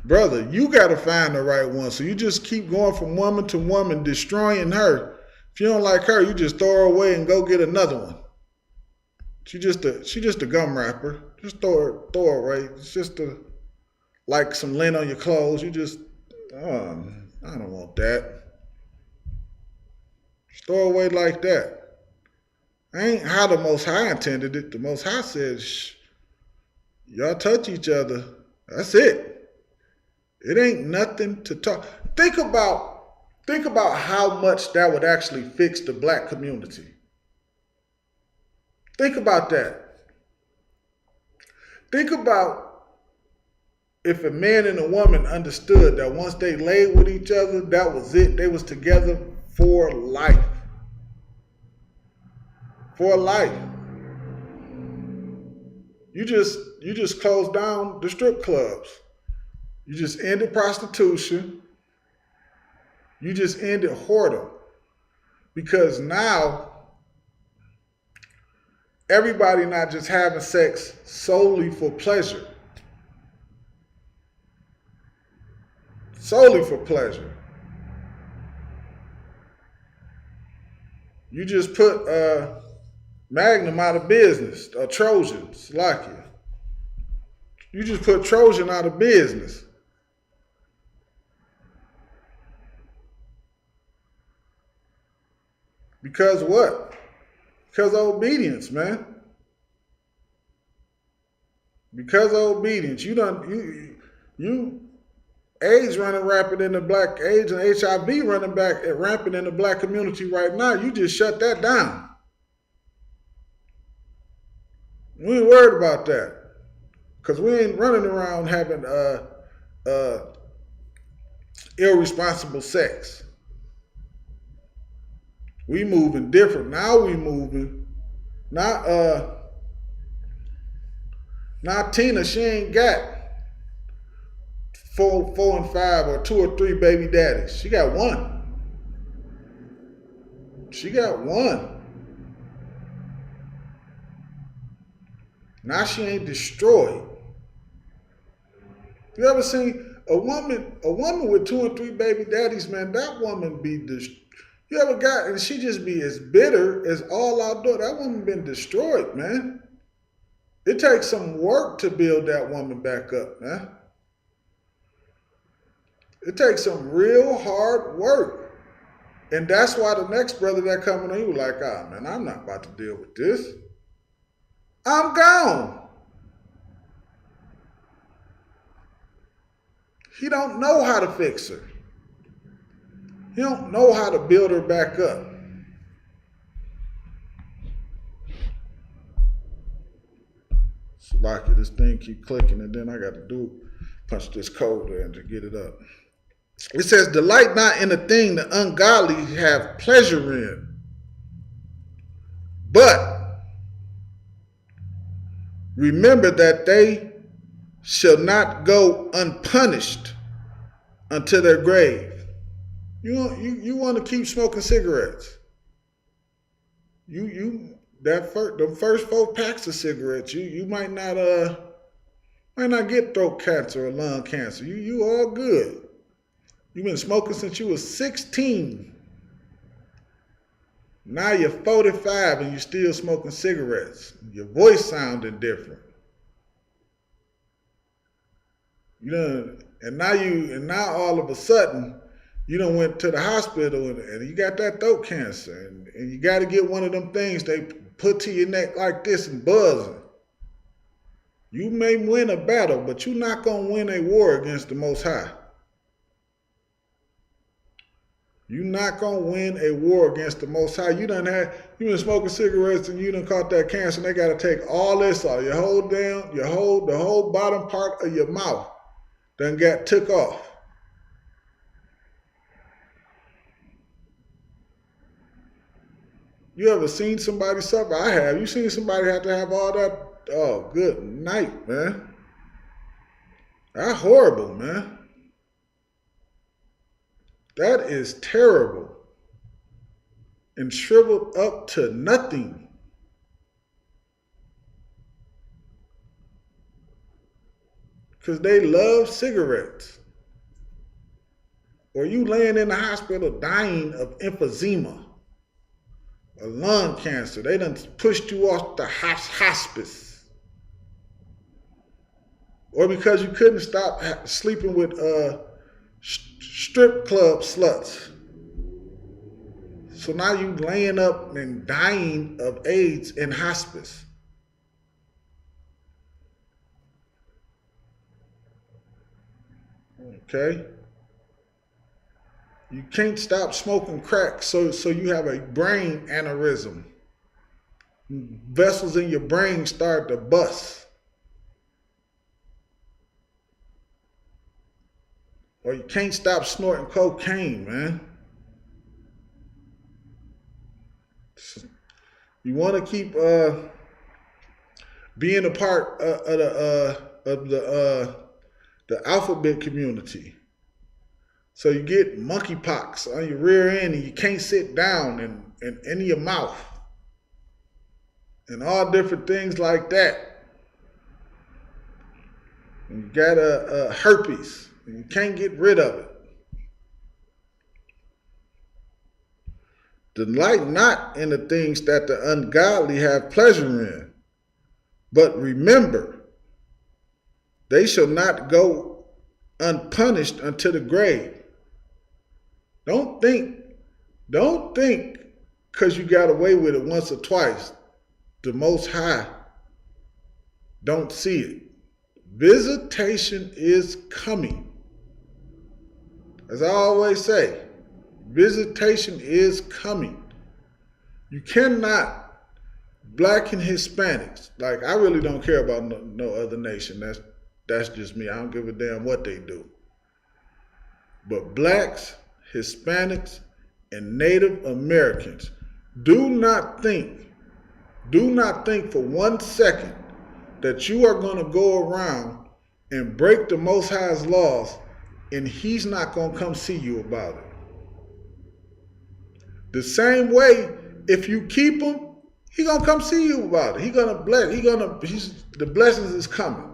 Brother, you got to find the right one. So you just keep going from woman to woman, destroying her. If you don't like her, you just throw her away and go get another one. She just a gum wrapper. Just throw her away. It's just like some lint on your clothes. You just, I don't want that. Just throw her away like that. Ain't how the Most High intended it. The Most High said, y'all touch each other. That's it. It ain't nothing to talk. Think about how much that would actually fix the black community. Think about that. Think about if a man and a woman understood that once they laid with each other, that was it. They was together for life. For life. You just closed down the strip clubs. You just ended prostitution. You just ended whoredom. Because now, everybody not just having sex solely for pleasure. Solely for pleasure. You just put Magnum out of business, or Trojans, like you. You just put Trojan out of business. Because what? Because of obedience, man. Because of obedience. You AIDS running rampant in the black, AIDS and HIV running rampant in the black community right now. You just shut that down. We ain't worried about that. Because we ain't running around having irresponsible sex. We moving different. Now we moving. Now Tina, she ain't got 4 and 5 or 2 or 3 baby daddies. She got one. She got one. Now she ain't destroyed. You ever seen a woman with 2 and 3 baby daddies, man? That woman be destroyed. You ever got, and she just be as bitter as all outdoor. That woman been destroyed, man. It takes some work to build that woman back up, man. It takes some real hard work. And that's why the next brother that coming on, he was like, man, I'm not about to deal with this. I'm gone. He don't know how to fix her. He don't know how to build her back up. So like this thing keep clicking, and then I got to punch this code there to get it up. It says, delight not in the thing the ungodly have pleasure in, but remember that they shall not go unpunished unto their grave. You want to keep smoking cigarettes. The first 4 packs of cigarettes, you might not get throat cancer or lung cancer. You all good. You've been smoking since you was 16. Now you're 45 and you're still smoking cigarettes. Your voice sounding different. And now all of a sudden, you done went to the hospital and you got that throat cancer, and you got to get one of them things they put to your neck like this and buzzing. You may win a battle, but you're not going to win a war against the Most High. You're not going to win a war against the Most High. You been smoking cigarettes and you done caught that cancer, and they got to take all this off. The whole bottom part of your mouth done got took off. You ever seen somebody suffer? I have. You seen somebody have to have all that? Oh, good night, man. That's horrible, man. That is terrible. And shriveled up to nothing. Because they love cigarettes. Or you laying in the hospital dying of emphysema or lung cancer. They done pushed you off the hospice. Or because you couldn't stop sleeping with strip club sluts. So now you laying up and dying of AIDS in hospice. Okay? You can't stop smoking crack, so you have a brain aneurysm. Vessels in your brain start to bust. Or you can't stop snorting cocaine, man. You want to keep being a part of the alphabet community. So you get monkeypox on your rear end and you can't sit down and in your mouth. And all different things like that. And you got a herpes and you can't get rid of it. Delight not in the things that the ungodly have pleasure in. But remember, they shall not go unpunished unto the grave. Don't think because you got away with it once or twice, the Most High don't see it. Visitation is coming. As I always say, visitation is coming. You cannot, black and Hispanics, like I really don't care about no other nation. That's just me. I don't give a damn what they do. But blacks, Hispanics, and Native Americans, do not think for 1 second that you are going to go around and break the Most High's laws and he's not going to come see you about it. The same way, if you keep him, he's going to come see you about it. He's going to bless. The blessings is coming.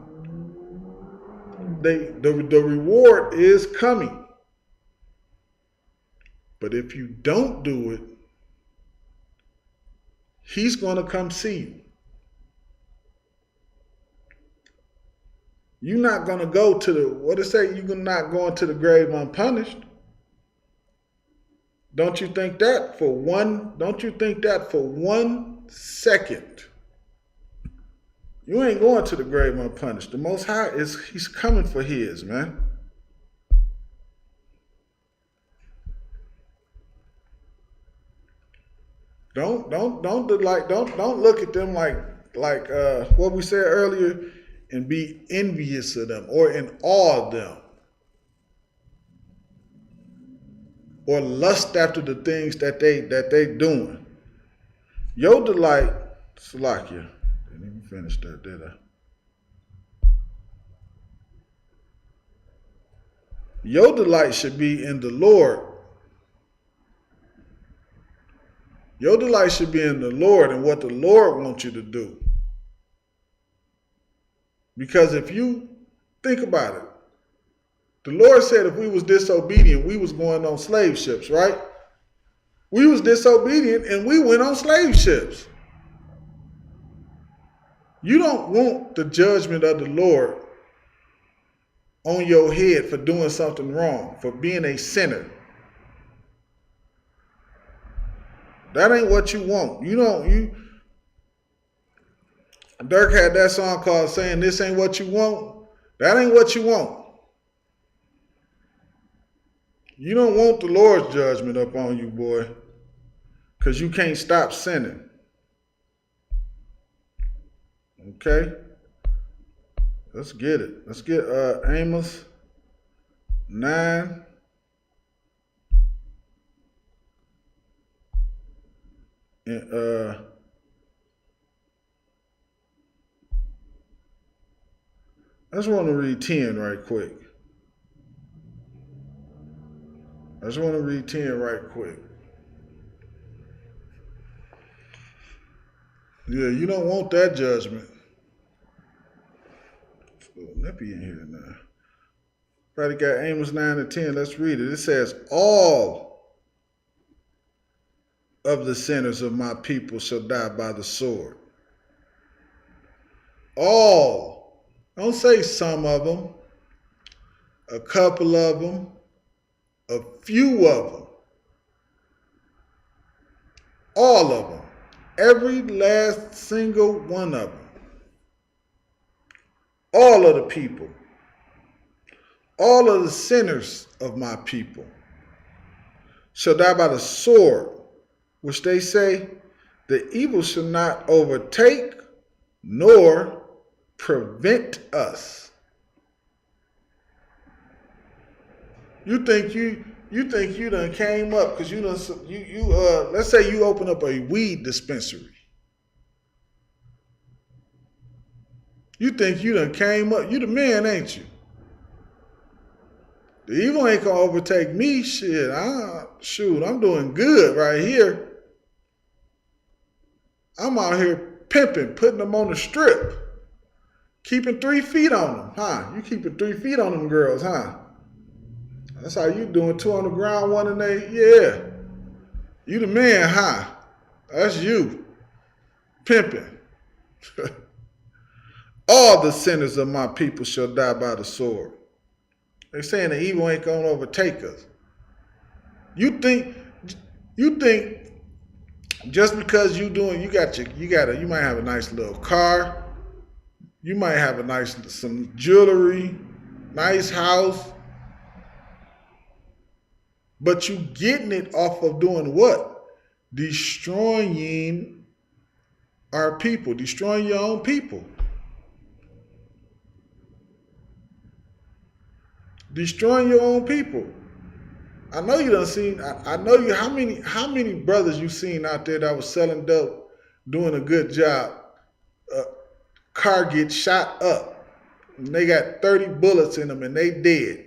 The reward is coming. But if you don't do it, he's going to come see you. You're not going to go to you're not going to the grave unpunished. Don't you think that for 1 second? You ain't going to the grave unpunished. The Most High he's coming for his, man. Don't look at them like what we said earlier and be envious of them or in awe of them. Or lust after the things that they doing. Your delight, Salakia. Didn't even finish that, did I? Your delight should be in the Lord. Your delight should be in the Lord and what the Lord wants you to do. Because if you think about it, the Lord said if we was disobedient, we was going on slave ships, right? We was disobedient and we went on slave ships. You don't want the judgment of the Lord on your head for doing something wrong, for being a sinner. That ain't what you want. Dirk had that song called saying this ain't what you want. That ain't what you want. You don't want the Lord's judgment up on you, boy, because you can't stop sinning. Okay? Let's get it. Let's get Amos 9. And I just want to read 10 right quick. I just want to read 10 right quick. Yeah, you don't want that judgment. It's a little nippy in here now. Probably got Amos 9 and 10. Let's read it. It says, all of the sinners of my people shall die by the sword. All. Don't say some of them. A couple of them. A few of them. All of them. Every last single one of them. All of the people. All of the sinners of my people shall die by the sword, which they say, the evil shall not overtake nor prevent us. You think you done came up because you let's say you open up a weed dispensary. You think you done came up, you the man, ain't you? The evil ain't gonna overtake me. Shit, I'm doing good right here. I'm out here pimping, putting them on the strip, keeping 3 feet on them, huh? You keeping 3 feet on them girls, huh? That's how you doing. 2 on the ground, 1 in there. Yeah, you the man, huh? That's you, pimping. All the sinners of my people shall die by the sword. They're saying the evil ain't gonna overtake us. You think just because you might have a nice little car, you might have some jewelry, nice house, but you getting it off of doing what? Destroying our people, destroying your own people. Destroying your own people. I know you done seen. I know you. How many brothers you seen out there that was selling dope, doing a good job? Car gets shot up, and they got 30 bullets in them, and they dead.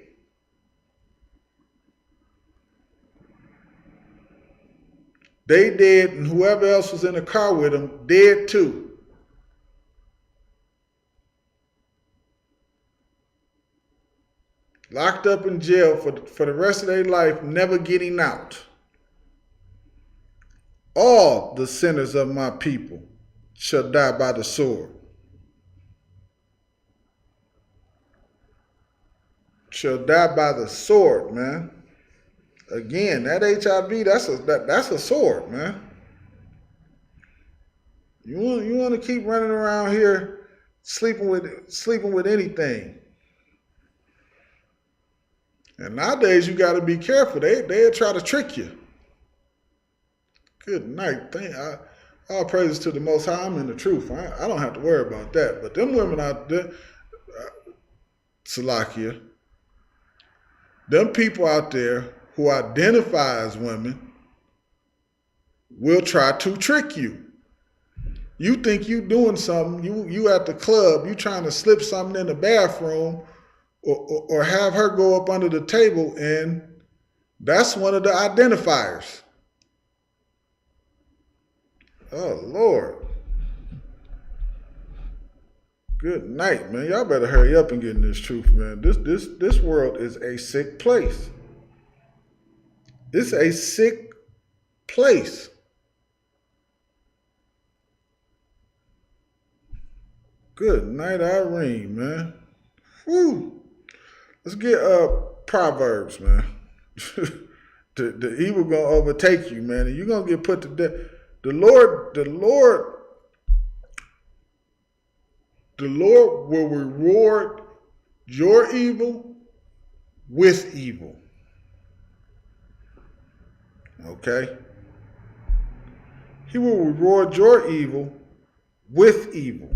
They dead, and whoever else was in the car with them dead too. Locked up in jail for the rest of their life, never getting out. All the sinners of my people shall die by the sword. Shall die by the sword, man. Again, that HIV, that's a sword, man. You want to keep running around here sleeping with anything. And nowadays, you got to be careful. They'll try to trick you. Good night. All praises to the Most High. I'm in the truth. I don't have to worry about that. But them women out there, Salakia, them people out there who identify as women will try to trick you. You think you doing something. You at the club. You trying to slip something in the bathroom. Or have her go up under the table, and that's one of the identifiers. Oh, Lord. Good night, man. Y'all better hurry up and get in this truth, man. This world is a sick place. It's a sick place. Good night, Irene, man. Whew. Let's get Proverbs, man. the evil gonna overtake you, man, and you're gonna get put to death. The Lord will reward your evil with evil. Okay? He will reward your evil with evil.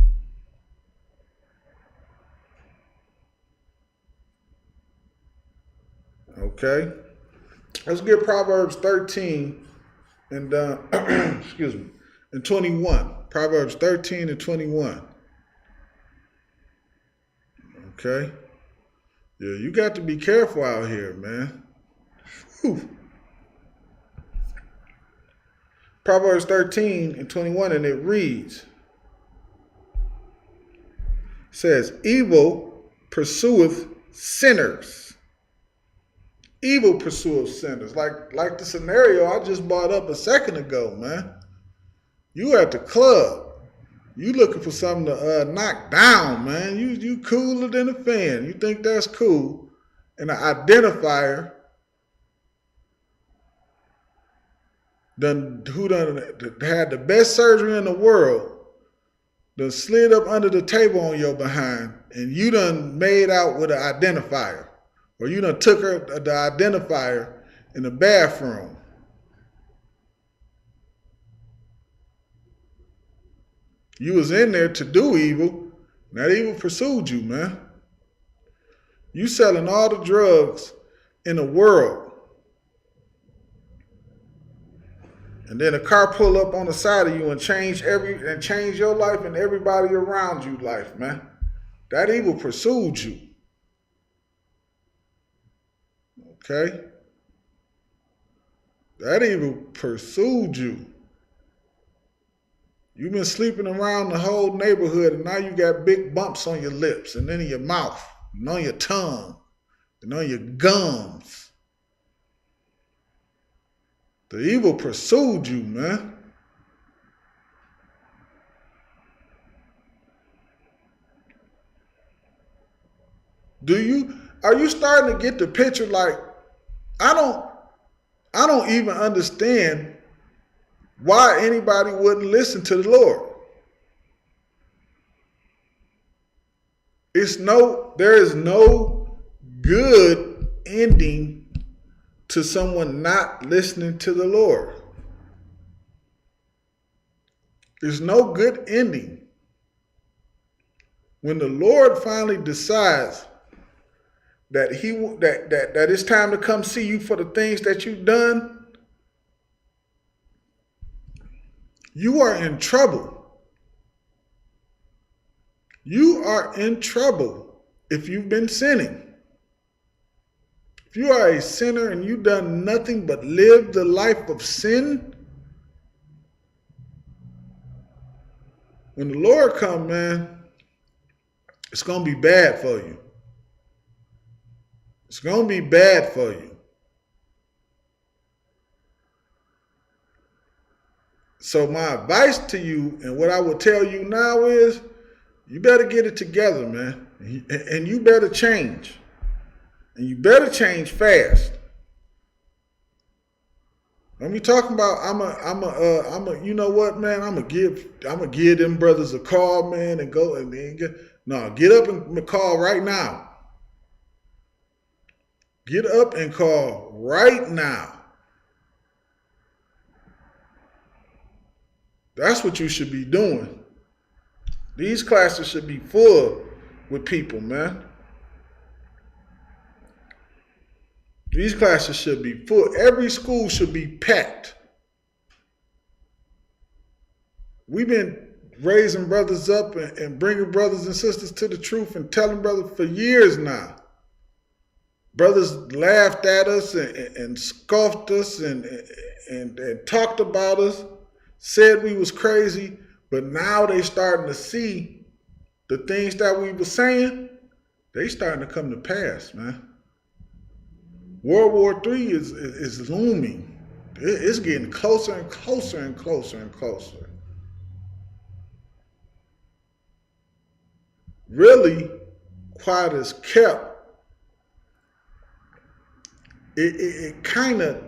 Okay, let's get Proverbs 13 and excuse me, and 21. Proverbs 13 and 21. Okay? Yeah, you got to be careful out here, man. Whew. Proverbs 13 and 21, and it reads, says, evil pursueth sinners. Evil pursueth sinners. Like the scenario I just brought up a second ago, man. You at the club. You looking for something to knock down, man. You cooler than a fan. You think that's cool. And an identifier who had the best surgery in the world done slid up under the table on your behind, and you done made out with an identifier. Or you done took her the identifier in the bathroom. You was in there to do evil, and that evil pursued you, man. You selling all the drugs in the world. And then a car pull up on the side of you and change your life and everybody around you life, man. That evil pursued you. Okay? That evil pursued you. You've been sleeping around the whole neighborhood, and now you got big bumps on your lips and then in your mouth and on your tongue and on your gums. The evil pursued you, man. Are you starting to get the picture? Like, I don't even understand why anybody wouldn't listen to the Lord. There is no good ending to someone not listening to the Lord. There's no good ending. When the Lord finally decides that that it's time to come see you for the things that you've done, you are in trouble. You are in trouble if you've been sinning. If you are a sinner and you've done nothing but live the life of sin, when the Lord comes, man, it's going to be bad for you. It's going to be bad for you. So my advice to you, and what I will tell you now is, you better get it together, man. And you better change. And you better change fast. When we talking about, you know what, man? I'm gonna give them brothers a call, man, and go and get up and call right now. Get up and call right now. That's what you should be doing. These classes should be full with people, man. These classes should be full. Every school should be packed. We've been raising brothers up and bringing brothers and sisters to the truth and telling brothers for years now. Brothers laughed at us and scoffed us and talked about us, said we was crazy, but now they starting to see the things that we were saying, they starting to come to pass, man. World War III is looming. It's getting closer and closer and closer and closer. Really, quiet as kept. It kind of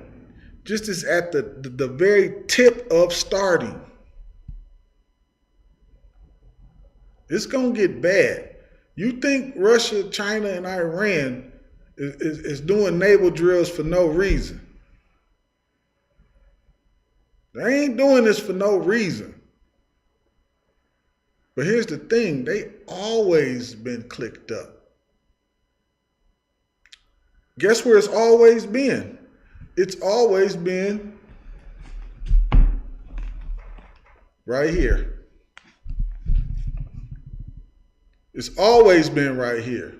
just is at the very tip of starting. It's going to get bad. You think Russia, China, and Iran is doing naval drills for no reason. They ain't doing this for no reason. But here's the thing, they always been clicked up. Guess where it's always been? It's always been right here. It's always been right here.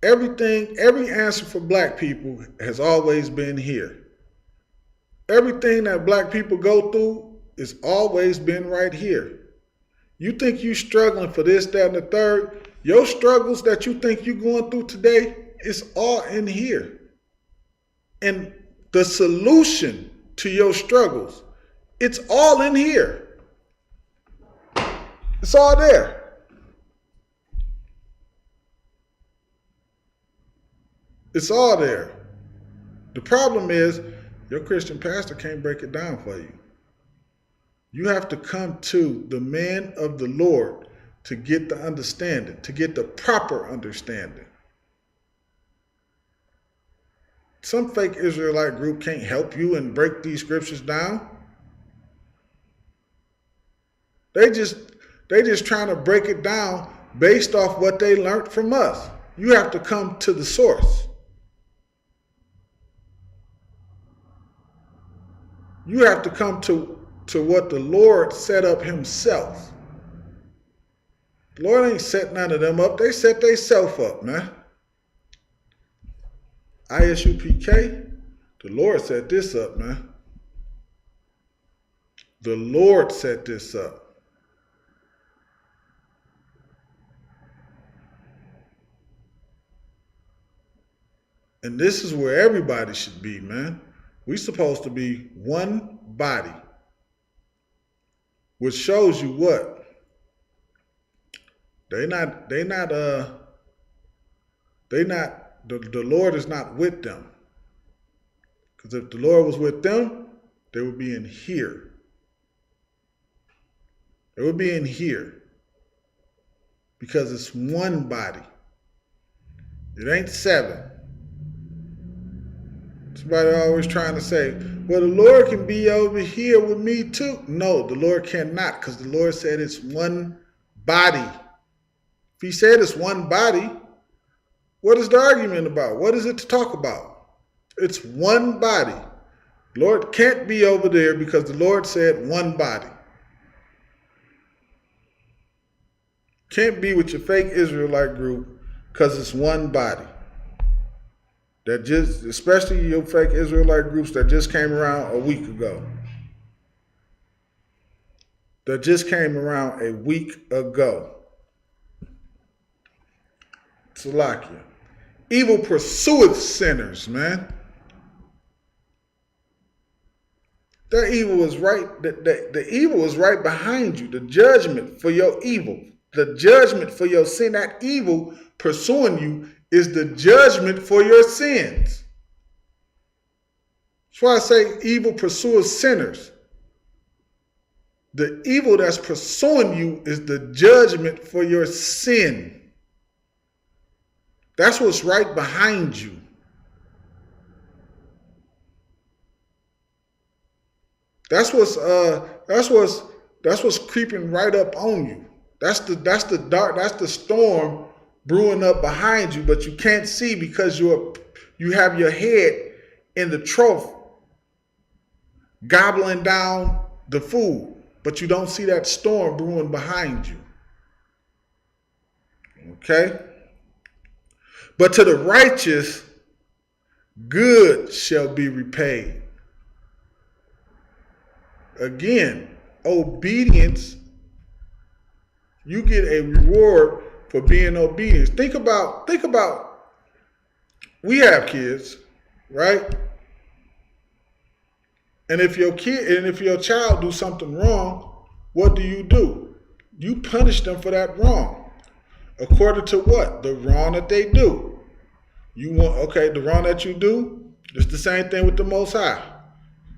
Every answer for black people has always been here. Everything that black people go through has always been right here. You think you struggling for this, that, and the third? Your struggles that you think you're going through today is all in here. And the solution to your struggles, it's all in here. It's all there. It's all there. The problem is your Christian pastor can't break it down for you. You have to come to the man of the Lord to get the understanding, to get the proper understanding. Some fake Israelite group can't help you and break these scriptures down. They just trying to break it down based off what they learned from us. You have to come to the source. You have to come to what the Lord set up himself. The Lord ain't set none of them up. They set themselves up, man. ISUPK, the Lord set this up, man. The Lord set this up. And this is where everybody should be, man. We're supposed to be one body, which shows you what? The Lord is not with them. Because if the Lord was with them, they would be in here. They would be in here. Because it's one body. It ain't seven. Somebody always trying to say, well, the Lord can be over here with me too. No, the Lord cannot, because the Lord said it's one body. If he said it's one body, what is the argument about? What is it to talk about? It's one body. The Lord can't be over there because the Lord said one body. Can't be with your fake Israelite group because it's one body. That just, especially your fake Israelite groups that just came around a week ago. That just came around a week ago. Salakia. Evil pursueth sinners, man. That evil is right. The evil is right behind you. The judgment for your evil. The judgment for your sin. That evil pursuing you is the judgment for your sins. That's why I say evil pursues sinners. The evil that's pursuing you is the judgment for your sin. That's what's right behind you. That's what's creeping right up on you. That's the storm brewing up behind you, but you can't see because you have your head in the trough gobbling down the food, but you don't see that storm brewing behind you. Okay? But to the righteous, good shall be repaid. Again, obedience, you get a reward for being obedient. Think about, we have kids, right? And if your child do something wrong, what do? You punish them for that wrong. According to what? The wrong that they do. The wrong that you do, it's the same thing with the Most High.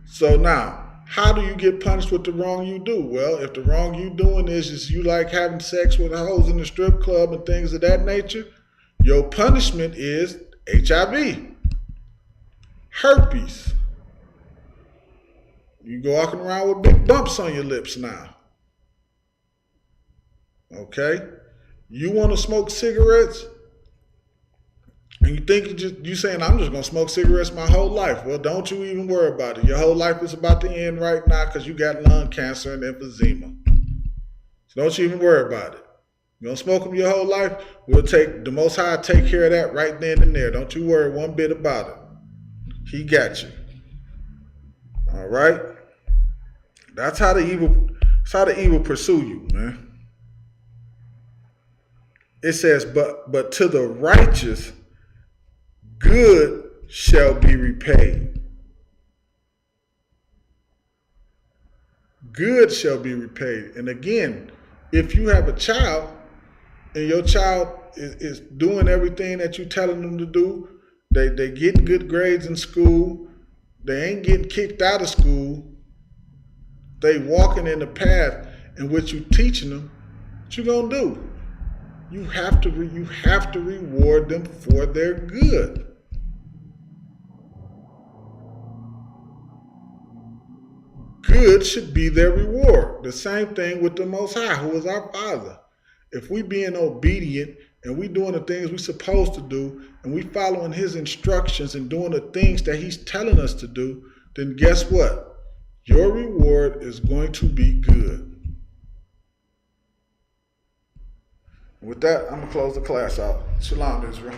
So now, how do you get punished with the wrong you do? Well, if the wrong you doing is you like having sex with hoes in the strip club and things of that nature, your punishment is HIV, herpes. You go walking around with big bumps on your lips now. Okay? You want to smoke cigarettes? And you think you saying, I'm just gonna smoke cigarettes my whole life. Well, don't you even worry about it. Your whole life is about to end right now because you got lung cancer and emphysema. So don't you even worry about it. You gonna smoke them your whole life? We'll take the Most High take care of that right then and there. Don't you worry one bit about it. He got you. All right. That's how the evil pursue you, man. It says, but to the righteous, good shall be repaid. Good shall be repaid. And again, if you have a child and your child is doing everything that you're telling them to do, they getting good grades in school, they ain't getting kicked out of school, they walking in the path in which you're teaching them, what you gonna do? You have to reward them for their good. Good should be their reward. The same thing with the Most High, who is our Father. If we being obedient and we doing the things we supposed to do, and we following His instructions and doing the things that He's telling us to do, then guess what? Your reward is going to be good. With that, I'm going to close the class out. Shalom, Israel.